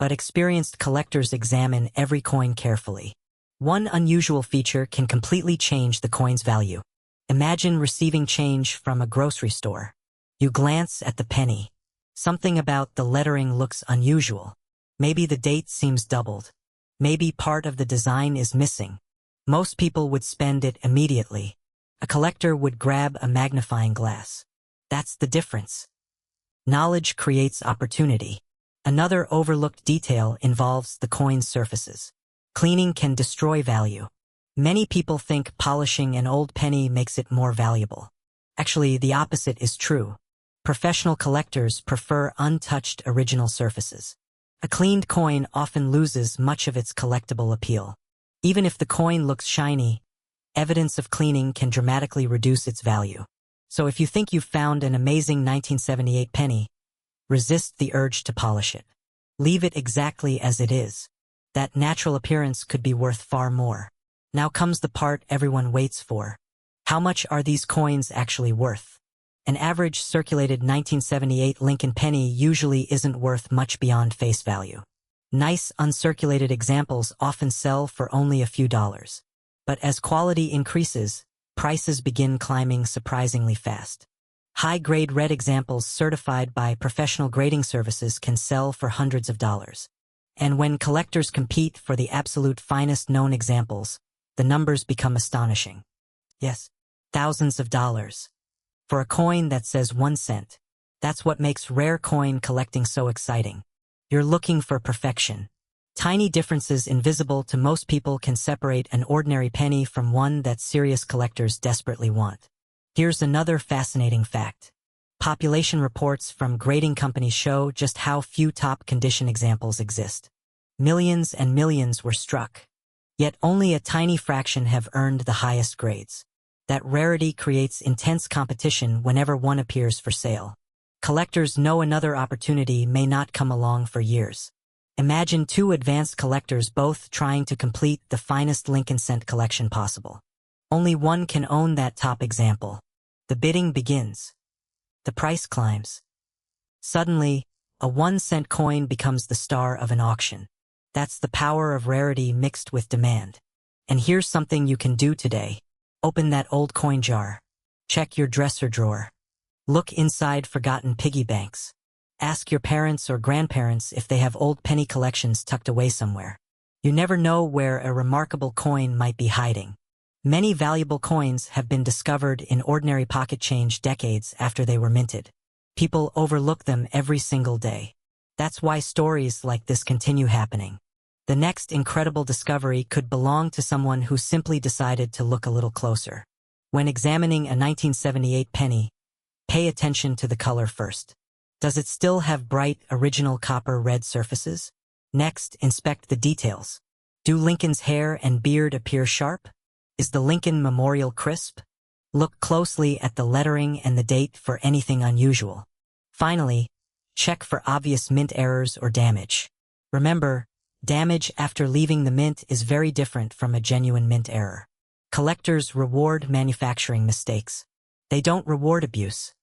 but experienced collectors examine every coin carefully. One unusual feature can completely change the coin's value. Imagine receiving change from a grocery store. You glance at the penny. Something about the lettering looks unusual. Maybe the date seems doubled. Maybe part of the design is missing. Most people would spend it immediately. A collector would grab a magnifying glass. That's the difference. Knowledge creates opportunity. Another overlooked detail involves the coin's surfaces. Cleaning can destroy value. Many people think polishing an old penny makes it more valuable. Actually, the opposite is true. Professional collectors prefer untouched original surfaces. A cleaned coin often loses much of its collectible appeal. Even if the coin looks shiny, evidence of cleaning can dramatically reduce its value. So if you think you've found an amazing 1978 penny, resist the urge to polish it. Leave it exactly as it is. That natural appearance could be worth far more. Now comes the part everyone waits for. How much are these coins actually worth? An average circulated 1978 Lincoln penny usually isn't worth much beyond face value. Nice uncirculated examples often sell for only a few dollars. But as quality increases, prices begin climbing surprisingly fast. High-grade red examples certified by professional grading services can sell for hundreds of dollars. And when collectors compete for the absolute finest known examples, the numbers become astonishing. Yes, thousands of dollars. For a coin that says 1 cent. That's what makes rare coin collecting so exciting. You're looking for perfection. Tiny differences invisible to most people can separate an ordinary penny from one that serious collectors desperately want. Here's another fascinating fact. Population reports from grading companies show just how few top condition examples exist. Millions and millions were struck. Yet only a tiny fraction have earned the highest grades. That rarity creates intense competition whenever one appears for sale. Collectors know another opportunity may not come along for years. Imagine two advanced collectors both trying to complete the finest Lincoln cent collection possible. Only one can own that top example. The bidding begins. The price climbs. Suddenly, a 1 cent coin becomes the star of an auction. That's the power of rarity mixed with demand. And here's something you can do today. Open that old coin jar. Check your dresser drawer. Look inside forgotten piggy banks. Ask your parents or grandparents if they have old penny collections tucked away somewhere. You never know where a remarkable coin might be hiding. Many valuable coins have been discovered in ordinary pocket change decades after they were minted. People overlook them every single day. That's why stories like this continue happening. The next incredible discovery could belong to someone who simply decided to look a little closer. When examining a 1978 penny, pay attention to the color first. Does it still have bright, original copper red surfaces? Next, inspect the details. Do Lincoln's hair and beard appear sharp? Is the Lincoln memorial crisp? Look closely at the lettering and the date for anything unusual. Finally, check for obvious mint errors or damage. Remember, damage after leaving the mint is very different from a genuine mint error. Collectors reward manufacturing mistakes. They don't reward abuse.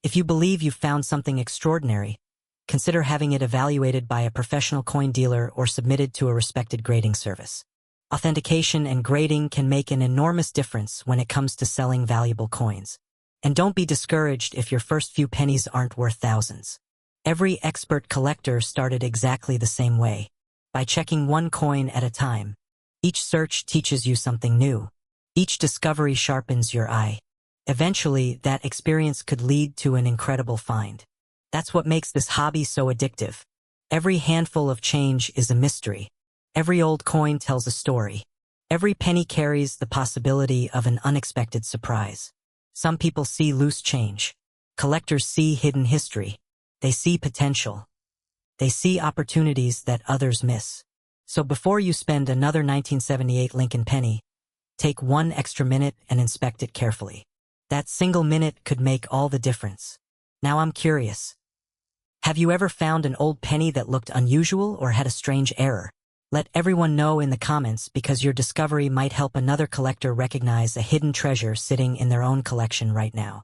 If you believe you've found something extraordinary, consider having it evaluated by a professional coin dealer or submitted to a respected grading service. Authentication and grading can make an enormous difference when it comes to selling valuable coins. And don't be discouraged if your first few pennies aren't worth thousands. Every expert collector started exactly the same way, by checking one coin at a time. Each search teaches you something new. Each discovery sharpens your eye. Eventually, that experience could lead to an incredible find. That's what makes this hobby so addictive. Every handful of change is a mystery. Every old coin tells a story. Every penny carries the possibility of an unexpected surprise. Some people see loose change. Collectors see hidden history. They see potential. They see opportunities that others miss. So before you spend another 1978 Lincoln penny, take one extra minute and inspect it carefully. That single minute could make all the difference. Now I'm curious. Have you ever found an old penny that looked unusual or had a strange error? Let everyone know in the comments because your discovery might help another collector recognize a hidden treasure sitting in their own collection right now.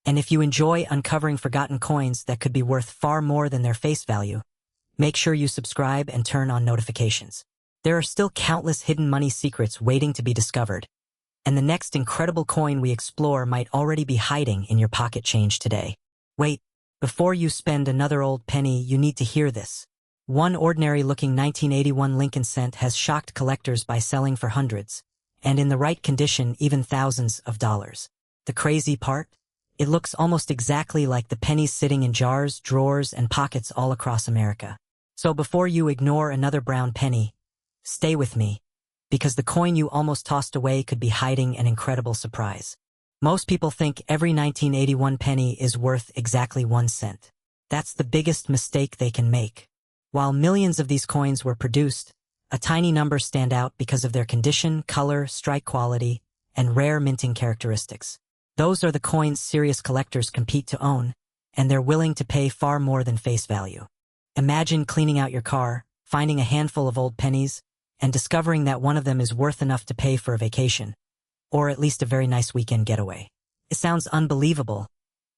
And if you enjoy uncovering forgotten coins that could be worth far more than their face value, Make sure you subscribe and turn on notifications. There are still countless hidden money secrets waiting to be discovered, and the next incredible coin we explore might already be hiding in your pocket change today. Wait, before you spend another old penny, you need to hear this. One ordinary-looking 1981 Lincoln cent has shocked collectors by selling for hundreds, and in the right condition, even thousands of dollars. The crazy part? It looks almost exactly like the pennies sitting in jars, drawers, and pockets all across America. So before you ignore another brown penny, stay with me, because the coin you almost tossed away could be hiding an incredible surprise. Most people think every 1981 penny is worth exactly 1 cent. That's the biggest mistake they can make. While millions of these coins were produced, a tiny number stand out because of their condition, color, strike quality, and rare minting characteristics. Those are the coins serious collectors compete to own, and they're willing to pay far more than face value. Imagine cleaning out your car, finding a handful of old pennies, and discovering that one of them is worth enough to pay for a vacation, or at least a very nice weekend getaway. It sounds unbelievable,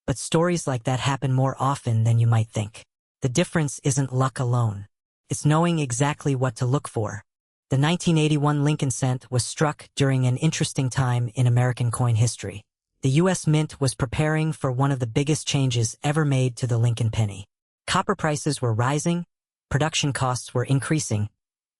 but stories like that happen more often than you might think. The difference isn't luck alone. It's knowing exactly what to look for. The 1981 Lincoln cent was struck during an interesting time in American coin history. The U.S. Mint was preparing for one of the biggest changes ever made to the Lincoln penny. Copper prices were rising, production costs were increasing,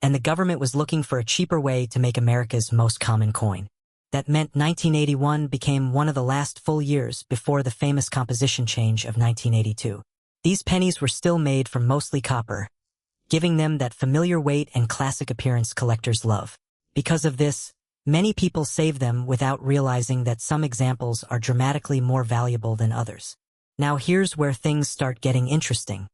and the government was looking for a cheaper way to make America's most common coin. That meant 1981 became one of the last full years before the famous composition change of 1982. These pennies were still made from mostly copper, giving them that familiar weight and classic appearance collectors love. Because of this, many people save them without realizing that some examples are dramatically more valuable than others. Now here's where things start getting interesting.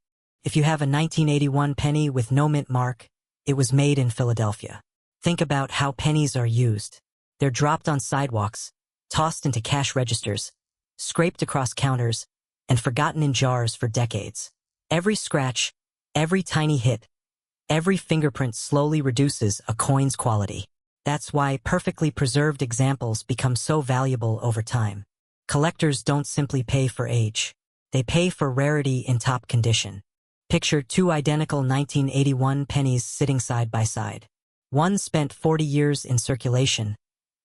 If you have a 1981 penny with no mint mark, it was made in Philadelphia. Think about how pennies are used. They're dropped on sidewalks, tossed into cash registers, scraped across counters, and forgotten in jars for decades. Every scratch, every tiny hit, every fingerprint slowly reduces a coin's quality. That's why perfectly preserved examples become so valuable over time. Collectors don't simply pay for age. They pay for rarity in top condition. Picture two identical 1981 pennies sitting side by side. One spent 40 years in circulation,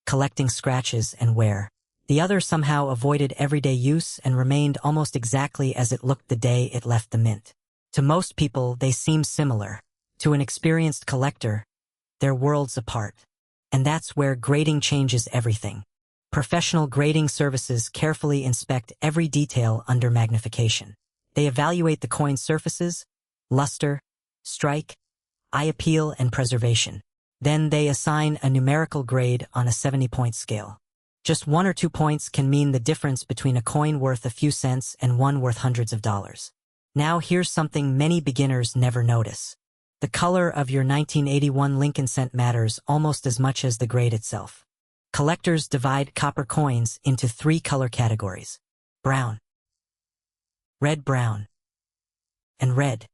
collecting scratches and wear. The other somehow avoided everyday use and remained almost exactly as it looked the day it left the mint. To most people, they seem similar. To an experienced collector, they're worlds apart. And that's where grading changes everything. Professional grading services carefully inspect every detail under magnification. They evaluate the coin's surfaces, luster, strike, eye appeal, and preservation. Then they assign a numerical grade on a 70-point scale. Just 1 or 2 points can mean the difference between a coin worth a few cents and one worth hundreds of dollars. Now here's something many beginners never notice. The color of your 1981 Lincoln cent matters almost as much as the grade itself. Collectors divide copper coins into 3 color categories: brown, red-brown, and red.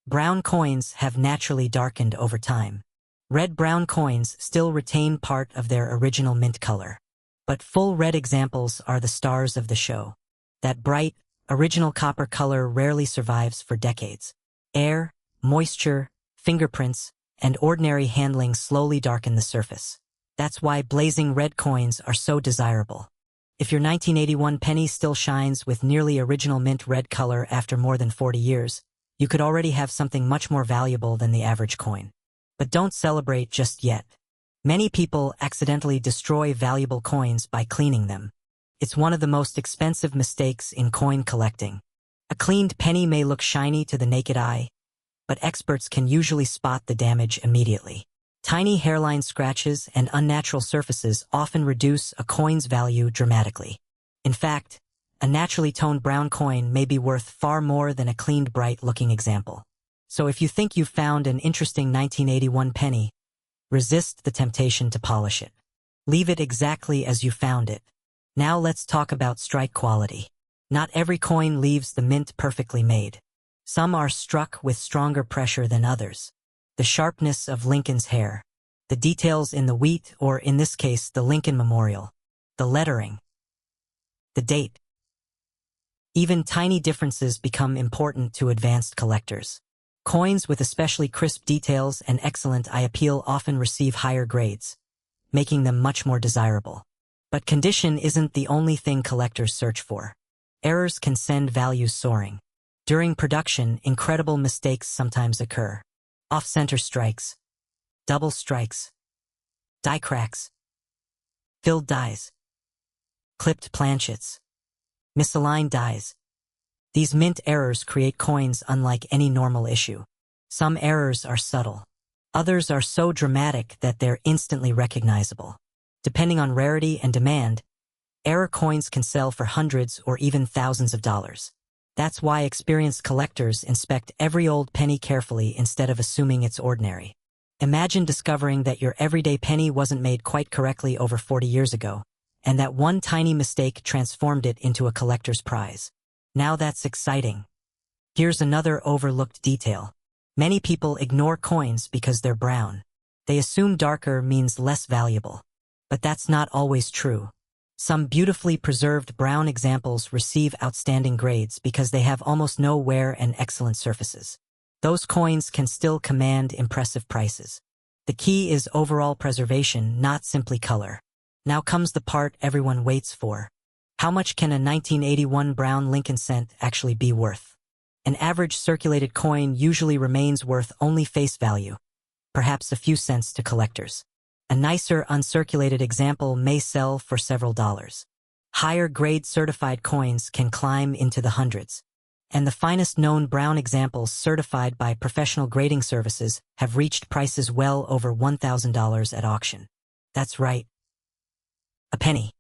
Brown coins have naturally darkened over time. Red-brown coins still retain part of their original mint color. But full red examples are the stars of the show. That bright, original copper color rarely survives for decades. Air, moisture, fingerprints, and ordinary handling slowly darken the surface. That's why blazing red coins are so desirable. If your 1981 penny still shines with nearly original mint red color after more than 40 years, you could already have something much more valuable than the average coin. But don't celebrate just yet. Many people accidentally destroy valuable coins by cleaning them. It's one of the most expensive mistakes in coin collecting. A cleaned penny may look shiny to the naked eye, but experts can usually spot the damage immediately. Tiny hairline scratches and unnatural surfaces often reduce a coin's value dramatically. In fact, a naturally toned brown coin may be worth far more than a cleaned bright-looking example. So if you think you've found an interesting 1981 penny, resist the temptation to polish it. Leave it exactly as you found it. Now let's talk about strike quality. Not every coin leaves the mint perfectly made. Some are struck with stronger pressure than others. The sharpness of Lincoln's hair, the details in the wheat, or in this case the Lincoln Memorial, the lettering, the date. Even tiny differences become important to advanced collectors. Coins with especially crisp details and excellent eye appeal often receive higher grades, making them much more desirable. But condition isn't the only thing collectors search for. Errors can send values soaring. During production, incredible mistakes sometimes occur. Off-center strikes, double strikes, die cracks, filled dies, clipped planchets, misaligned dies. These mint errors create coins unlike any normal issue. Some errors are subtle. Others are so dramatic that they're instantly recognizable. Depending on rarity and demand, error coins can sell for hundreds or even thousands of dollars. That's why experienced collectors inspect every old penny carefully instead of assuming it's ordinary. Imagine discovering that your everyday penny wasn't made quite correctly over 40 years ago, and that one tiny mistake transformed it into a collector's prize. Now that's exciting. Here's another overlooked detail. Many people ignore coins because they're brown. They assume darker means less valuable. But that's not always true. Some beautifully preserved brown examples receive outstanding grades because they have almost no wear and excellent surfaces. Those coins can still command impressive prices. The key is overall preservation, not simply color. Now comes the part everyone waits for. How much can a 1981 brown Lincoln cent actually be worth? An average circulated coin usually remains worth only face value, perhaps a few cents to collectors. A nicer uncirculated example may sell for several dollars. Higher grade certified coins can climb into the hundreds. And the finest known brown examples certified by professional grading services have reached prices well over $1,000 at auction. That's right. A penny.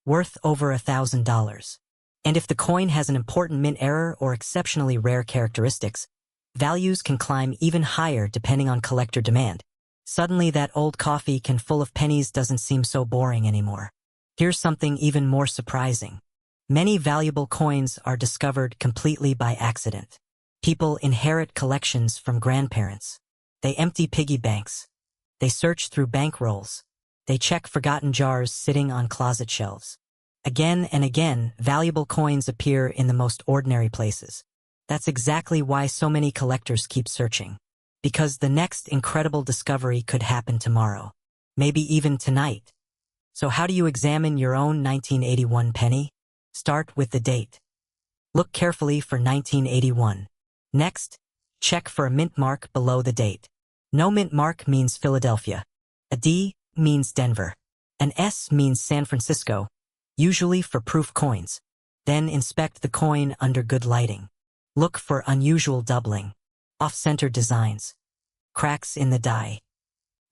Worth over $1,000. And if the coin has an important mint error or exceptionally rare characteristics, values can climb even higher depending on collector demand. Suddenly that old coffee can full of pennies doesn't seem so boring anymore. Here's something even more surprising. Many valuable coins are discovered completely by accident. People inherit collections from grandparents. They empty piggy banks. They search through bank rolls. They check forgotten jars sitting on closet shelves. Again and again, valuable coins appear in the most ordinary places. That's exactly why so many collectors keep searching. Because the next incredible discovery could happen tomorrow. Maybe even tonight. So how do you examine your own 1981 penny? Start with the date. Look carefully for 1981. Next, check for a mint mark below the date. No mint mark means Philadelphia. A D means Denver. An S means San Francisco, usually for proof coins. Then inspect the coin under good lighting. Look for unusual doubling, off-center designs, cracks in the die,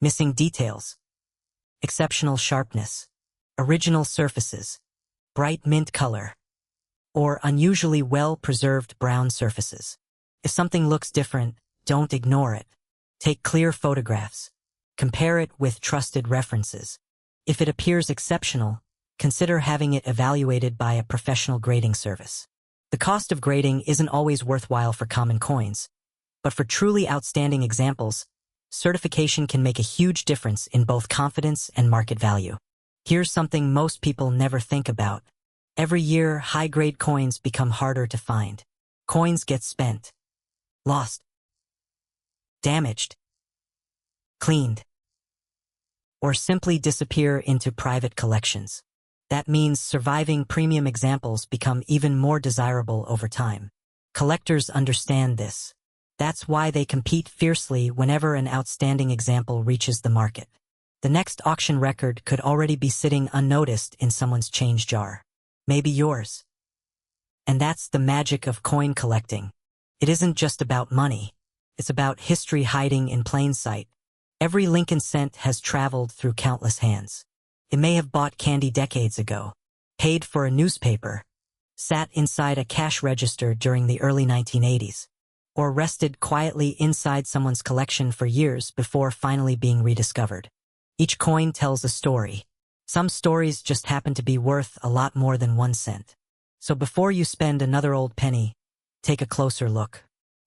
missing details, exceptional sharpness, original surfaces, bright mint color, or unusually well-preserved brown surfaces. If something looks different, don't ignore it. Take clear photographs. Compare it with trusted references. If it appears exceptional, consider having it evaluated by a professional grading service. The cost of grading isn't always worthwhile for common coins, but for truly outstanding examples, certification can make a huge difference in both confidence and market value. Here's something most people never think about. Every year, high-grade coins become harder to find. Coins get spent, lost, damaged, cleaned, or simply disappear into private collections. That means surviving premium examples become even more desirable over time. Collectors understand this. That's why they compete fiercely whenever an outstanding example reaches the market. The next auction record could already be sitting unnoticed in someone's change jar. Maybe yours. And that's the magic of coin collecting. It isn't just about money. It's about history hiding in plain sight. Every Lincoln cent has traveled through countless hands. It may have bought candy decades ago, paid for a newspaper, sat inside a cash register during the early 1980s, or rested quietly inside someone's collection for years before finally being rediscovered. Each coin tells a story. Some stories just happen to be worth a lot more than 1 cent. So before you spend another old penny, take a closer look.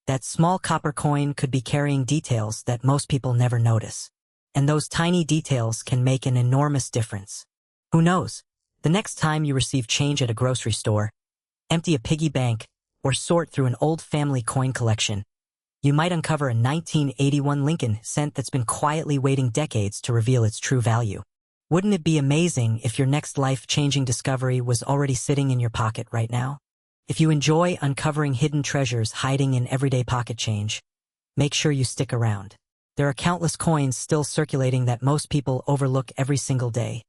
That small copper coin could be carrying details that most people never notice. And those tiny details can make an enormous difference. Who knows? The next time you receive change at a grocery store, empty a piggy bank, or sort through an old family coin collection, You might uncover a 1981 Lincoln cent that's been quietly waiting decades to reveal its true value. Wouldn't it be amazing if your next life-changing discovery was already sitting in your pocket right now? If you enjoy uncovering hidden treasures hiding in everyday pocket change, make sure you stick around. There are countless coins still circulating that most people overlook every single day,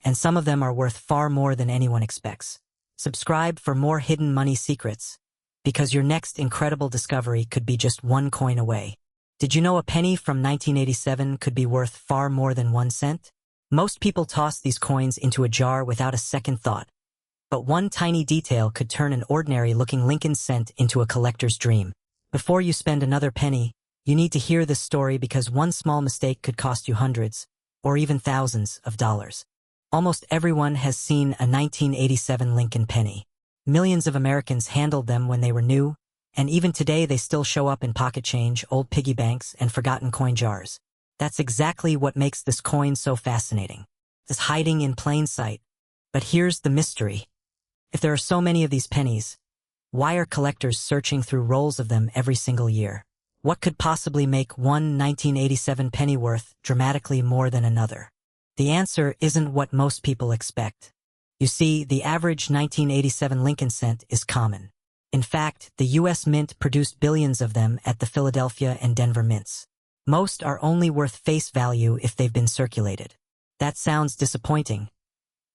and some of them are worth far more than anyone expects. Subscribe for more hidden money secrets, because your next incredible discovery could be just one coin away. Did you know a penny from 1987 could be worth far more than 1 cent? Most people toss these coins into a jar without a second thought, but one tiny detail could turn an ordinary-looking Lincoln cent into a collector's dream. Before you spend another penny, you need to hear this story because one small mistake could cost you hundreds, or even thousands of dollars. Almost everyone has seen a 1987 Lincoln penny. Millions of Americans handled them when they were new, and even today they still show up in pocket change, old piggy banks, and forgotten coin jars. That's exactly what makes this coin so fascinating. It's hiding in plain sight. But here's the mystery. If there are so many of these pennies, why are collectors searching through rolls of them every single year? What could possibly make one 1987 penny worth dramatically more than another? The answer isn't what most people expect. You see, the average 1987 Lincoln cent is common. In fact, the U.S. Mint produced billions of them at the Philadelphia and Denver mints. Most are only worth face value if they've been circulated. That sounds disappointing,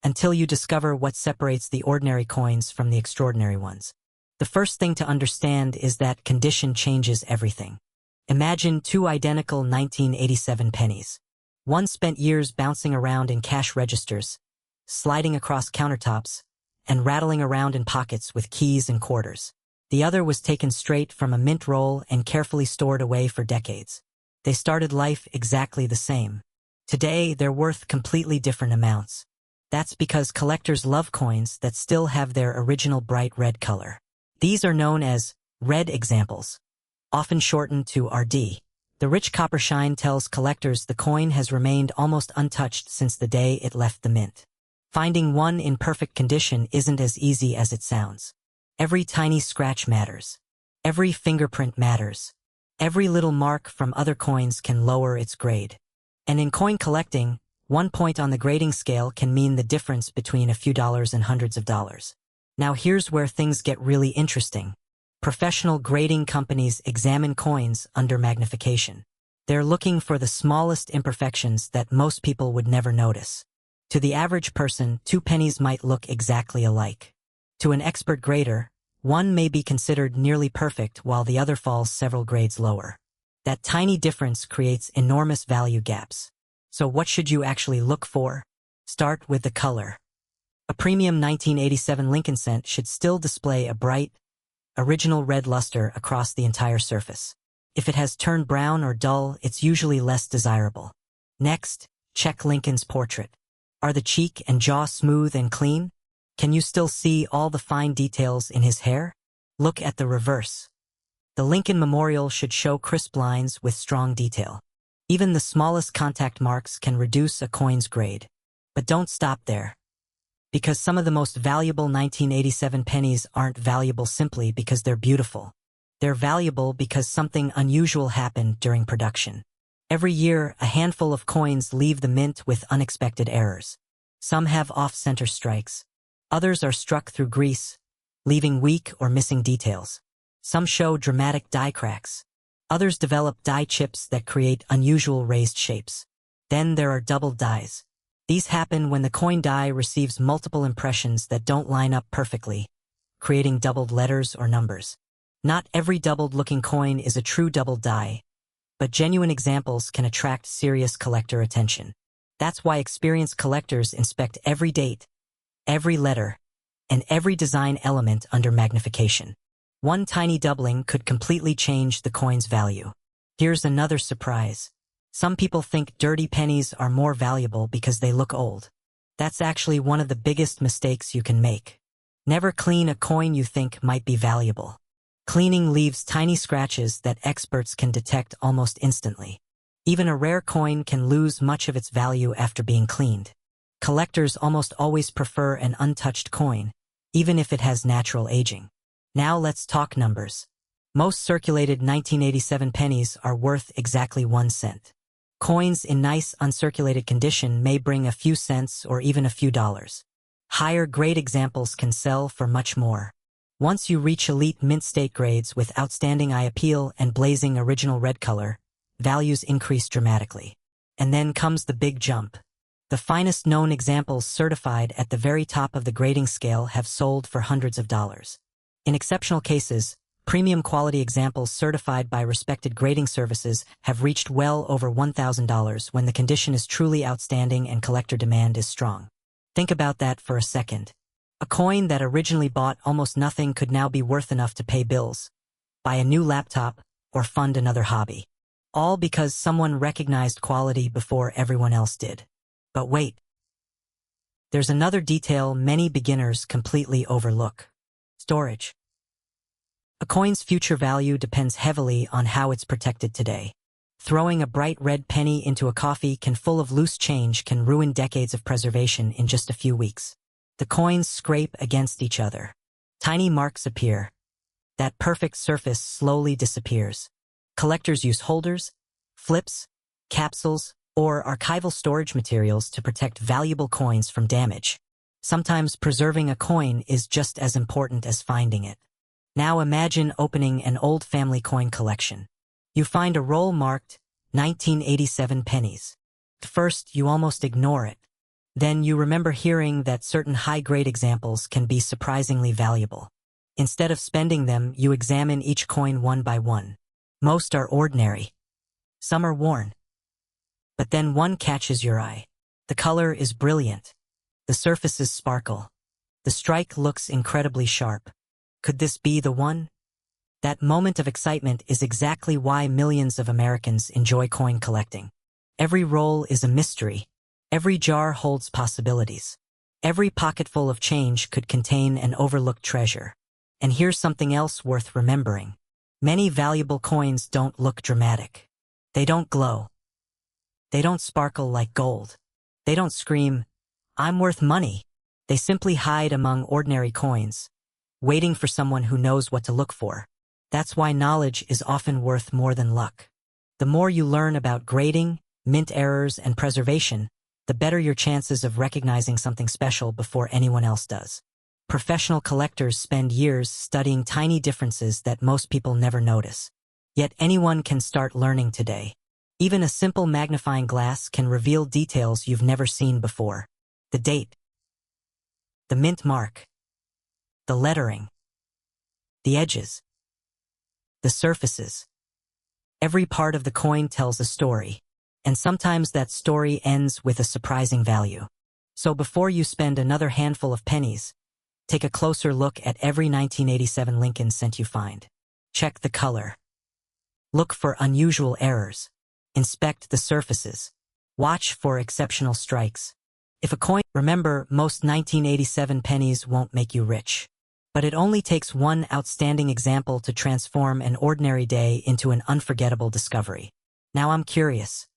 until you discover what separates the ordinary coins from the extraordinary ones. The first thing to understand is that condition changes everything. Imagine two identical 1987 pennies. One spent years bouncing around in cash registers, sliding across countertops, and rattling around in pockets with keys and quarters. The other was taken straight from a mint roll and carefully stored away for decades. They started life exactly the same. Today, they're worth completely different amounts. That's because collectors love coins that still have their original bright red color. These are known as red examples, often shortened to RD. The rich copper shine tells collectors the coin has remained almost untouched since the day it left the mint. Finding one in perfect condition isn't as easy as it sounds. Every tiny scratch matters. Every fingerprint matters. Every little mark from other coins can lower its grade. And in coin collecting, 1 point on the grading scale can mean the difference between a few dollars and hundreds of dollars. Now here's where things get really interesting. Professional grading companies examine coins under magnification. They're looking for the smallest imperfections that most people would never notice. To the average person, 2 pennies might look exactly alike. To an expert grader, one may be considered nearly perfect while the other falls several grades lower. That tiny difference creates enormous value gaps. So what should you actually look for? Start with the color. A premium 1987 Lincoln cent should still display a bright, original red luster across the entire surface. If it has turned brown or dull, it's usually less desirable. Next, check Lincoln's portrait. Are the cheek and jaw smooth and clean? Can you still see all the fine details in his hair? Look at the reverse. The Lincoln Memorial should show crisp lines with strong detail. Even the smallest contact marks can reduce a coin's grade. But don't stop there. Because some of the most valuable 1987 pennies aren't valuable simply because they're beautiful. They're valuable because something unusual happened during production. Every year, a handful of coins leave the mint with unexpected errors. Some have off-center strikes. Others are struck through grease, leaving weak or missing details. Some show dramatic die cracks. Others develop die chips that create unusual raised shapes. Then there are doubled dies. These happen when the coin die receives multiple impressions that don't line up perfectly, creating doubled letters or numbers. Not every doubled-looking coin is a true double die, but genuine examples can attract serious collector attention. That's why experienced collectors inspect every date, every letter, and every design element under magnification. One tiny doubling could completely change the coin's value. Here's another surprise. Some people think dirty pennies are more valuable because they look old. That's actually one of the biggest mistakes you can make. Never clean a coin you think might be valuable. Cleaning leaves tiny scratches that experts can detect almost instantly. Even a rare coin can lose much of its value after being cleaned. Collectors almost always prefer an untouched coin, even if it has natural aging. Now let's talk numbers. Most circulated 1987 pennies are worth exactly 1 cent. Coins in nice uncirculated condition may bring a few cents or even a few dollars. Higher grade examples can sell for much more. Once you reach elite mint state grades with outstanding eye appeal and blazing original red color, values increase dramatically. And then comes the big jump. The finest known examples certified at the very top of the grading scale have sold for hundreds of dollars. In exceptional cases, premium quality examples certified by respected grading services have reached well over $1,000 when the condition is truly outstanding and collector demand is strong. Think about that for a second. A coin that originally bought almost nothing could now be worth enough to pay bills, buy a new laptop, or fund another hobby. All because someone recognized quality before everyone else did. But wait. There's another detail many beginners completely overlook. Storage. A coin's future value depends heavily on how it's protected today. Throwing a bright red penny into a coffee can full of loose change can ruin decades of preservation in just a few weeks. The coins scrape against each other. Tiny marks appear. That perfect surface slowly disappears. Collectors use holders, flips, capsules, or archival storage materials to protect valuable coins from damage. Sometimes preserving a coin is just as important as finding it. Now imagine opening an old family coin collection. You find a roll marked 1987 pennies. At first, you almost ignore it. Then you remember hearing that certain high-grade examples can be surprisingly valuable. Instead of spending them, you examine each coin one by one. Most are ordinary. Some are worn. But then one catches your eye. The color is brilliant. The surfaces sparkle. The strike looks incredibly sharp. Could this be the one? That moment of excitement is exactly why millions of Americans enjoy coin collecting. Every roll is a mystery. Every jar holds possibilities. Every pocketful of change could contain an overlooked treasure. And here's something else worth remembering. Many valuable coins don't look dramatic. They don't glow. They don't sparkle like gold. They don't scream, "I'm worth money." They simply hide among ordinary coins, waiting for someone who knows what to look for. That's why knowledge is often worth more than luck. The more you learn about grading, mint errors, and preservation, the better your chances of recognizing something special before anyone else does. Professional collectors spend years studying tiny differences that most people never notice. Yet anyone can start learning today. Even a simple magnifying glass can reveal details you've never seen before. The date, the mint mark, the lettering, the edges, the surfaces. Every part of the coin tells a story, and sometimes that story ends with a surprising value. So before you spend another handful of pennies, take a closer look at every 1987 Lincoln cent you find. Check the color. Look for unusual errors. Inspect the surfaces. Watch for exceptional strikes. If a coin, remember, most 1987 pennies won't make you rich. But it only takes one outstanding example to transform an ordinary day into an unforgettable discovery. Now I'm curious.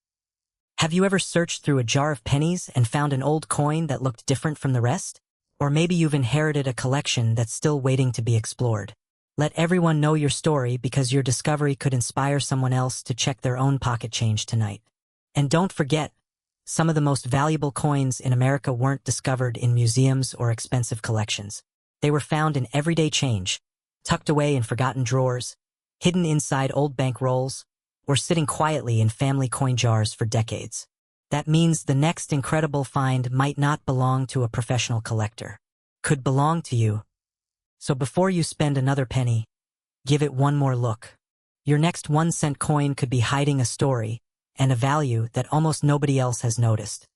Have you ever searched through a jar of pennies and found an old coin that looked different from the rest? Or maybe you've inherited a collection that's still waiting to be explored. Let everyone know your story because your discovery could inspire someone else to check their own pocket change tonight. And don't forget, some of the most valuable coins in America weren't discovered in museums or expensive collections. They were found in everyday change, tucked away in forgotten drawers, hidden inside old bank rolls, or sitting quietly in family coin jars for decades. That means the next incredible find might not belong to a professional collector. Could belong to you. So before you spend another penny, give it one more look. Your next 1-cent coin could be hiding a story and a value that almost nobody else has noticed.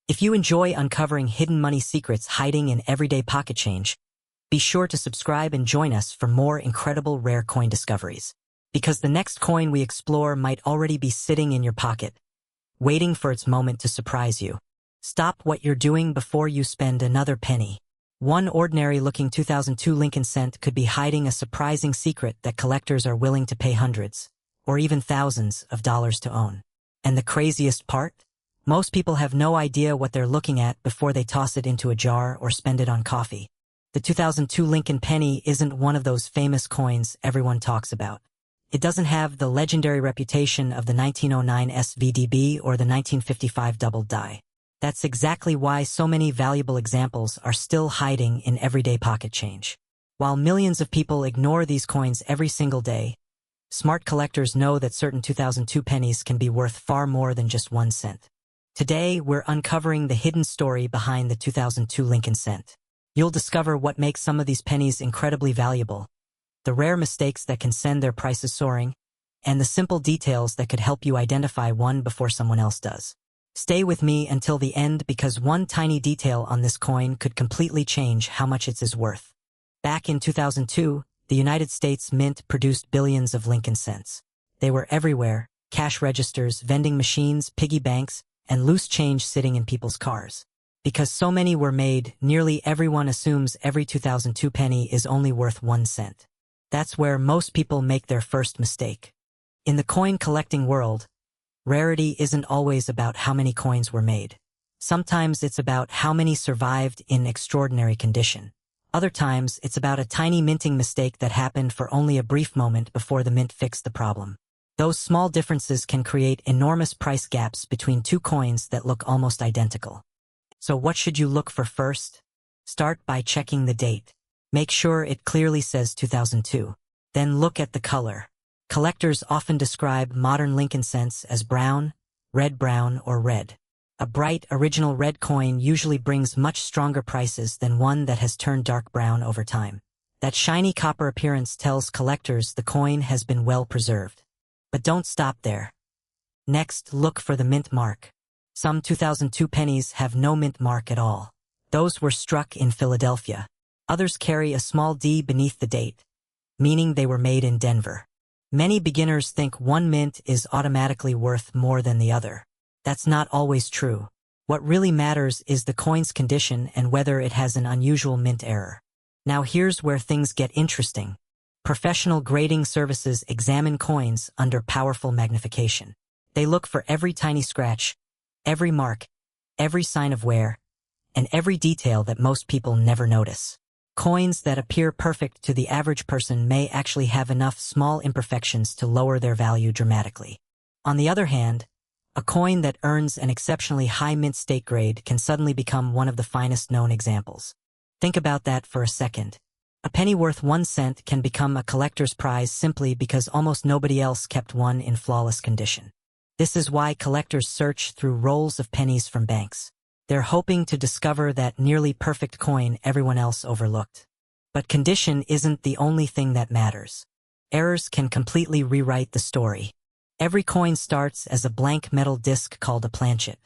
If you enjoy uncovering hidden money secrets hiding in everyday pocket change, be sure to subscribe and join us for more incredible rare coin discoveries. Because the next coin we explore might already be sitting in your pocket, waiting for its moment to surprise you. Stop what you're doing before you spend another penny. One ordinary-looking 2002 Lincoln cent could be hiding a surprising secret that collectors are willing to pay hundreds, or even thousands of dollars to own. And the craziest part? Most people have no idea what they're looking at before they toss it into a jar or spend it on coffee. The 2002 Lincoln penny isn't one of those famous coins everyone talks about. It doesn't have the legendary reputation of the 1909 SVDB or the 1955 double die. That's exactly why so many valuable examples are still hiding in everyday pocket change. While millions of people ignore these coins every single day, smart collectors know that certain 2002 pennies can be worth far more than just 1 cent. Today, we're uncovering the hidden story behind the 2002 Lincoln cent. You'll discover what makes some of these pennies incredibly valuable, the rare mistakes that can send their prices soaring, and the simple details that could help you identify one before someone else does. Stay with me until the end because one tiny detail on this coin could completely change how much it is worth. Back in 2002, the United States Mint produced billions of Lincoln cents. They were everywhere: cash registers, vending machines, piggy banks, and loose change sitting in people's cars. Because so many were made, nearly everyone assumes every 2002 penny is only worth 1 cent. That's where most people make their first mistake. In the coin collecting world, rarity isn't always about how many coins were made. Sometimes it's about how many survived in extraordinary condition. Other times, it's about a tiny minting mistake that happened for only a brief moment before the mint fixed the problem. Those small differences can create enormous price gaps between two coins that look almost identical. So what should you look for first? Start by checking the date. Make sure it clearly says 2002. Then look at the color. Collectors often describe modern Lincoln cents as brown, red-brown, or red. A bright, original red coin usually brings much stronger prices than one that has turned dark brown over time. That shiny copper appearance tells collectors the coin has been well preserved. But don't stop there. Next, look for the mint mark. Some 2002 pennies have no mint mark at all. Those were struck in Philadelphia. Others carry a small D beneath the date, meaning they were made in Denver. Many beginners think one mint is automatically worth more than the other. That's not always true. What really matters is the coin's condition and whether it has an unusual mint error. Now here's where things get interesting. Professional grading services examine coins under powerful magnification. They look for every tiny scratch, every mark, every sign of wear, and every detail that most people never notice. Coins that appear perfect to the average person may actually have enough small imperfections to lower their value dramatically. On the other hand, a coin that earns an exceptionally high mint stake grade can suddenly become one of the finest known examples. Think about that for a second. A penny worth 1 cent can become a collector's prize simply because almost nobody else kept one in flawless condition. This is why collectors search through rolls of pennies from banks. They're hoping to discover that nearly perfect coin everyone else overlooked. But condition isn't the only thing that matters. Errors can completely rewrite the story. Every coin starts as a blank metal disc called a planchet.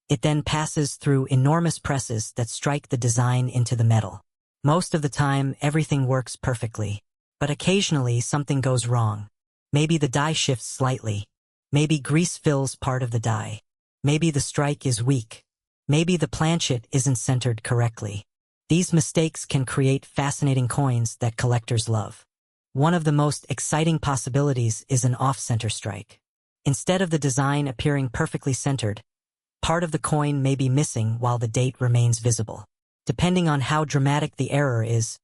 It then passes through enormous presses that strike the design into the metal. Most of the time, everything works perfectly. But occasionally, something goes wrong. Maybe the die shifts slightly. Maybe grease fills part of the die. Maybe the strike is weak. Maybe the planchet isn't centered correctly. These mistakes can create fascinating coins that collectors love. One of the most exciting possibilities is an off-center strike. Instead of the design appearing perfectly centered, part of the coin may be missing while the date remains visible. Depending on how dramatic the error is,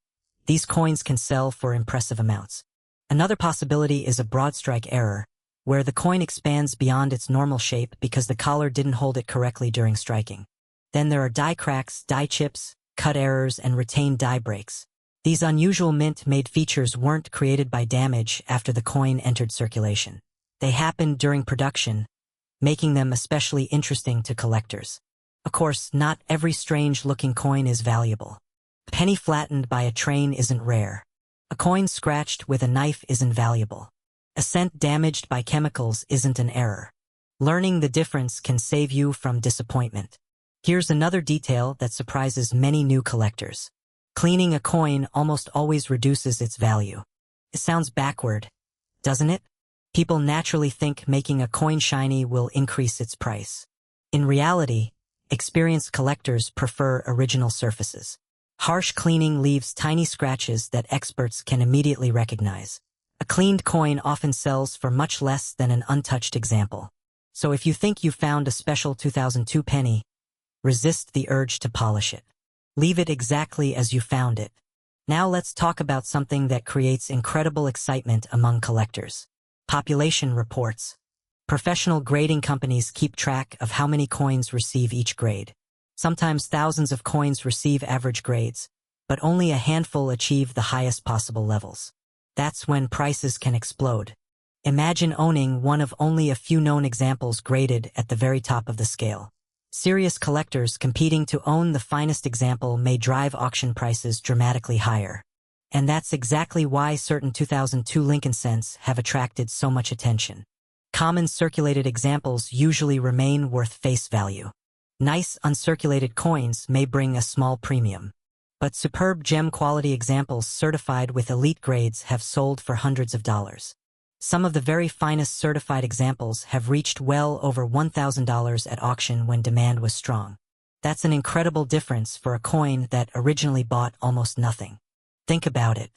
these coins can sell for impressive amounts. Another possibility is a broad strike error, where the coin expands beyond its normal shape because the collar didn't hold it correctly during striking. Then there are die cracks, die chips, cut errors, and retained die breaks. These unusual mint-made features weren't created by damage after the coin entered circulation. They happened during production, making them especially interesting to collectors. Of course, not every strange-looking coin is valuable. A penny flattened by a train isn't rare. A coin scratched with a knife isn't valuable. A cent damaged by chemicals isn't an error. Learning the difference can save you from disappointment. Here's another detail that surprises many new collectors. Cleaning a coin almost always reduces its value. It sounds backward, doesn't it? People naturally think making a coin shiny will increase its price. In reality, experienced collectors prefer original surfaces. Harsh cleaning leaves tiny scratches that experts can immediately recognize. A cleaned coin often sells for much less than an untouched example. So if you think you found a special 2002 penny, resist the urge to polish it. Leave it exactly as you found it. Now let's talk about something that creates incredible excitement among collectors. Population reports. Professional grading companies keep track of how many coins receive each grade. Sometimes thousands of coins receive average grades, but only a handful achieve the highest possible levels. That's when prices can explode. Imagine owning one of only a few known examples graded at the very top of the scale. Serious collectors competing to own the finest example may drive auction prices dramatically higher. And that's exactly why certain 2002 Lincoln cents have attracted so much attention. Common circulated examples usually remain worth face value. Nice uncirculated coins may bring a small premium. But superb gem quality examples certified with elite grades have sold for hundreds of dollars. Some of the very finest certified examples have reached well over $1,000 at auction when demand was strong. That's an incredible difference for a coin that originally bought almost nothing. Think about it.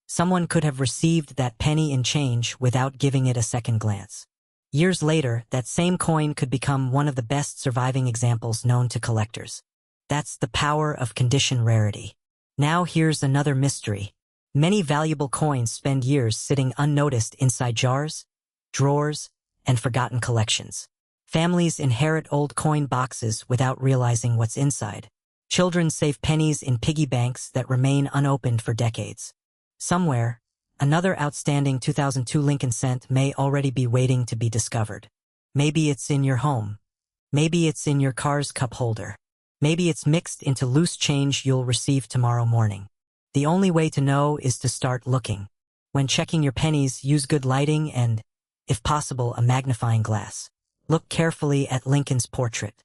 Someone could have received that penny in change without giving it a second glance. Years later, that same coin could become one of the best surviving examples known to collectors. That's the power of condition rarity. Now here's another mystery. Many valuable coins spend years sitting unnoticed inside jars, drawers, and forgotten collections. Families inherit old coin boxes without realizing what's inside. Children save pennies in piggy banks that remain unopened for decades. Somewhere, another outstanding 2002 Lincoln cent may already be waiting to be discovered. Maybe it's in your home. Maybe it's in your car's cup holder. Maybe it's mixed into loose change you'll receive tomorrow morning. The only way to know is to start looking. When checking your pennies, use good lighting and, if possible, a magnifying glass. Look carefully at Lincoln's portrait.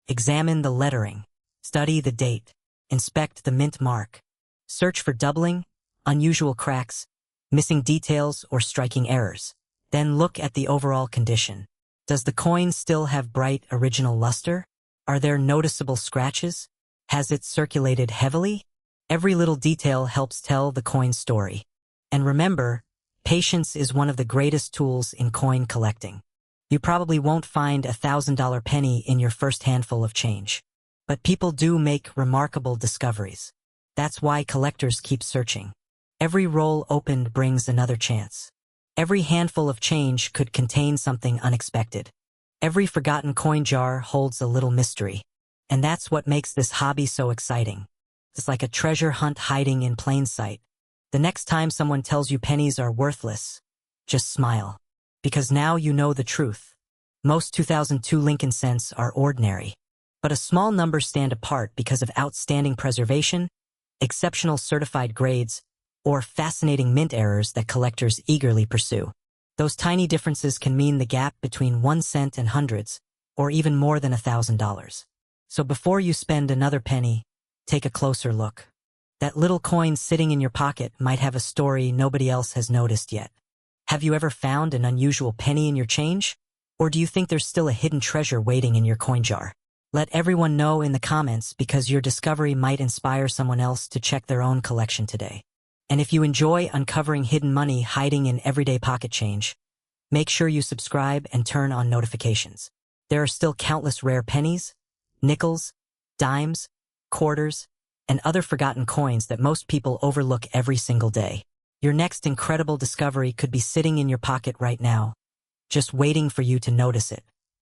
Examine the lettering. Study the date. Inspect the mint mark. Search for doubling, unusual cracks, missing details, or striking errors. Then look at the overall condition. Does the coin still have bright original luster? Are there noticeable scratches? Has it circulated heavily? Every little detail helps tell the coin's story. And remember, patience is one of the greatest tools in coin collecting. You probably won't find a $1,000 penny in your first handful of change. But people do make remarkable discoveries. That's why collectors keep searching. Every roll opened brings another chance. Every handful of change could contain something unexpected. Every forgotten coin jar holds a little mystery. And that's what makes this hobby so exciting. It's like a treasure hunt hiding in plain sight. The next time someone tells you pennies are worthless, just smile. Because now you know the truth. Most 2002 Lincoln cents are ordinary. But a small number stand apart because of outstanding preservation, exceptional certified grades, or fascinating mint errors that collectors eagerly pursue. Those tiny differences can mean the gap between 1 cent and hundreds, or even more than $1,000. So before you spend another penny, take a closer look. That little coin sitting in your pocket might have a story nobody else has noticed yet. Have you ever found an unusual penny in your change? Or do you think there's still a hidden treasure waiting in your coin jar? Let everyone know in the comments because your discovery might inspire someone else to check their own collection today. And if you enjoy uncovering hidden money hiding in everyday pocket change, make sure you subscribe and turn on notifications. There are still countless rare pennies, nickels, dimes, quarters, and other forgotten coins that most people overlook every single day. Your next incredible discovery could be sitting in your pocket right now, just waiting for you to notice it.